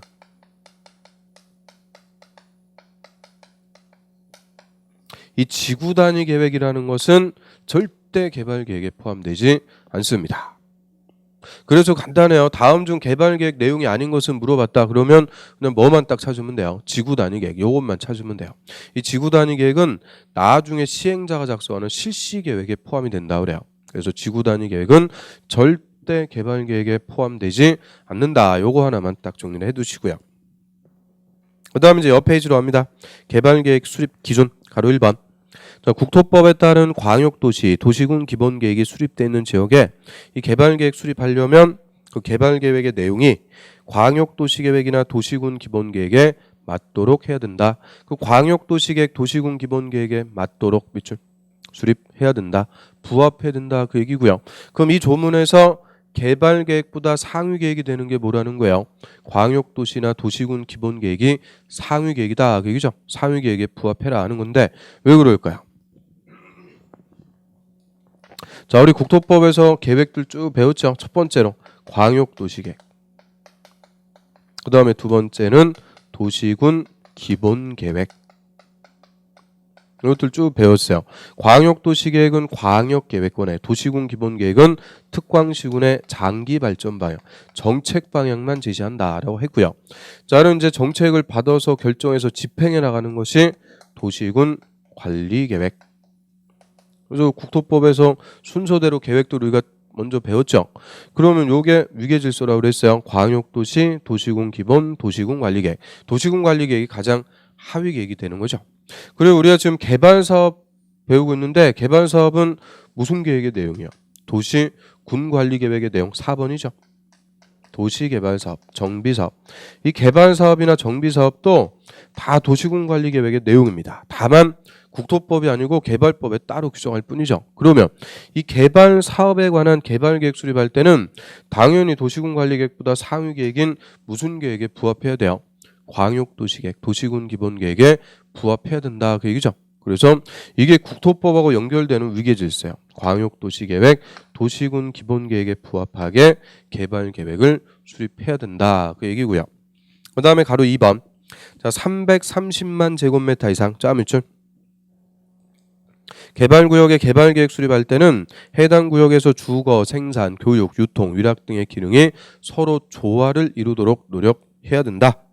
이 지구 단위 계획이라는 것은 절대 개발 계획에 포함되지 않습니다. 그래서 간단해요. 다음 중 개발 계획 내용이 아닌 것은 물어봤다. 그러면 그냥 뭐만 딱 찾으면 돼요. 지구 단위 계획. 요것만 찾으면 돼요. 이 지구 단위 계획은 나중에 시행자가 작성하는 실시 계획에 포함이 된다 그래요. 그래서 지구 단위 계획은 절대 개발 계획에 포함되지 않는다. 요거 하나만 딱 정리를 해 두시고요. 그다음에 이제 옆 페이지로 합니다. 개발 계획 수립 기준 가로 1번. 자, 국토법에 따른 광역도시, 도시군 기본계획이 수립되어 있는 지역에 이 개발계획 수립하려면 그 개발계획의 내용이 광역도시계획이나 도시군 기본계획에 맞도록 해야 된다. 그 광역도시계획, 도시군 기본계획에 맞도록 밑줄 수립해야 된다. 부합해야 된다. 그 얘기고요. 그럼 이 조문에서 개발계획보다 상위계획이 되는 게 뭐라는 거예요? 광역도시나 도시군 기본계획이 상위계획이다. 그 얘기죠. 상위계획에 부합해라 하는 건데 왜 그럴까요? 자, 우리 국토법에서 계획들 쭉 배웠죠. 첫 번째로 광역도시계획. 그 다음에 두 번째는 도시군 기본계획. 이것들 쭉 배웠어요. 광역도시계획은 광역계획권에, 도시군 기본계획은 특광시군의 장기발전 방향, 정책 방향만 제시한다라고 했고요. 자, 그럼 이제 정책을 받아서 결정해서 집행해 나가는 것이 도시군 관리계획. 그래서 국토법에서 순서대로 계획도 우리가 먼저 배웠죠. 그러면 요게 위계질서라고 그랬어요. 광역도시, 도시군 기본, 도시군 관리계획. 도시군 관리계획이 가장 하위 계획이 되는 거죠. 그리고 우리가 지금 개발사업 배우고 있는데 개발사업은 무슨 계획의 내용이요? 도시군 관리계획의 내용 4번이죠. 도시개발사업, 정비사업. 이 개발사업이나 정비사업도 다 도시군 관리계획의 내용입니다. 다만 국토법이 아니고 개발법에 따로 규정할 뿐이죠. 그러면 이 개발 사업에 관한 개발 계획 수립할 때는 당연히 도시군 관리 계획보다 상위 계획인 무슨 계획에 부합해야 돼요? 광역도시계획, 도시군 기본 계획에 부합해야 된다. 그 얘기죠. 그래서 이게 국토법하고 연결되는 위계질서예요. 광역도시계획, 도시군 기본 계획에 부합하게 개발 계획을 수립해야 된다. 그 얘기고요. 그 다음에 가로 2번. 자, 330만 제곱미터 이상 짜밑줄. 개발구역의 개발계획 수립할 때는 해당 구역에서 주거, 생산, 교육, 유통, 위락 등의 기능이 서로 조화를 이루도록 노력해야 된다.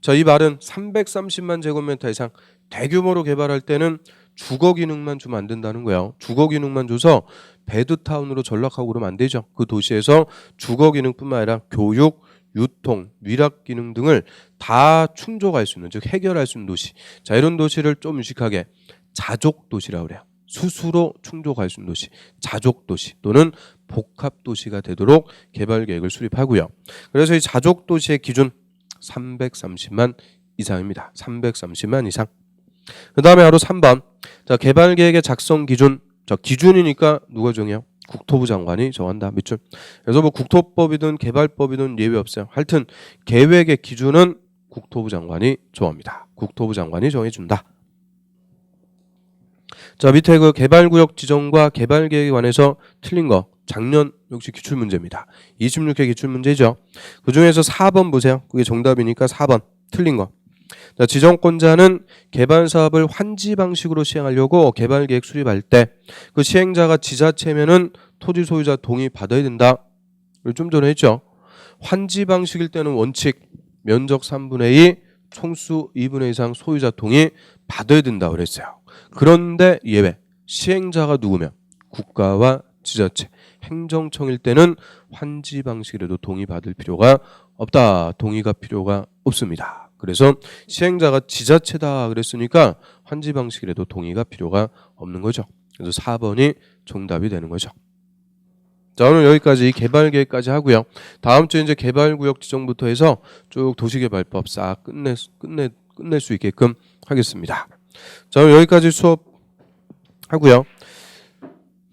자, 이 말은 330만 제곱미터 이상 대규모로 개발할 때는 주거 기능만 주면 안 된다는 거예요. 주거 기능만 줘서 배드타운으로 전락하고 그러면 안 되죠. 그 도시에서 주거 기능뿐만 아니라 교육, 유통, 위락 기능 등을 다 충족할 수 있는, 즉 해결할 수 있는 도시. 자, 이런 도시를 좀 유식하게 자족도시라고 그래요. 스스로 충족할 수 있는 도시, 자족도시 또는 복합도시가 되도록 개발계획을 수립하고요. 그래서 이 자족도시의 기준 330만 이상입니다. 330만 이상. 그 다음에 바로 3번. 자, 개발계획의 작성 기준. 자, 기준이니까 누가 정해요? 국토부 장관이 정한다. 밑줄. 그래서 뭐 국토법이든 개발법이든 예외 없어요. 하여튼 계획의 기준은 국토부 장관이 정합니다. 국토부 장관이 정해준다. 자, 밑에 그 개발구역 지정과 개발계획에 관해서 틀린 거 작년 역시 기출문제입니다. 26회 기출문제죠. 그 중에서 4번 보세요. 그게 정답이니까 4번 틀린 거. 자, 지정권자는 개발사업을 환지 방식으로 시행하려고 개발계획 수립할 때 그 시행자가 지자체면은 토지 소유자 동의 받아야 된다. 좀 전에 했죠. 환지 방식일 때는 원칙 면적 3분의 2, 총수 2분의 2 이상 소유자 동의 받아야 된다고 그랬어요. 그런데 예외 시행자가 누구면 국가와 지자체, 행정청일 때는 환지 방식이라도 동의받을 필요가 없다. 동의가 필요가 없습니다. 그래서 시행자가 지자체다 그랬으니까 환지 방식이라도 동의가 필요가 없는 거죠. 그래서 4번이 정답이 되는 거죠. 자, 오늘 여기까지 개발계획까지 하고요. 다음 주에 이제 개발구역 지정부터 해서 쭉 도시개발법 싹 끝낼 수 있게끔 하겠습니다. 자, 오늘 여기까지 수업 하고요.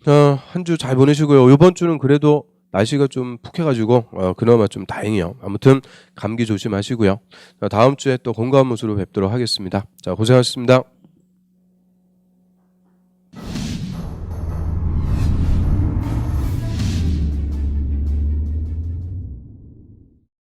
한 주 잘 보내시고요. 이번 주는 그래도 날씨가 좀 푹 해가지고 그나마 좀 다행이요. 아무튼 감기 조심하시고요. 자, 다음 주에 또 건강한 모습으로 뵙도록 하겠습니다. 자, 고생하셨습니다.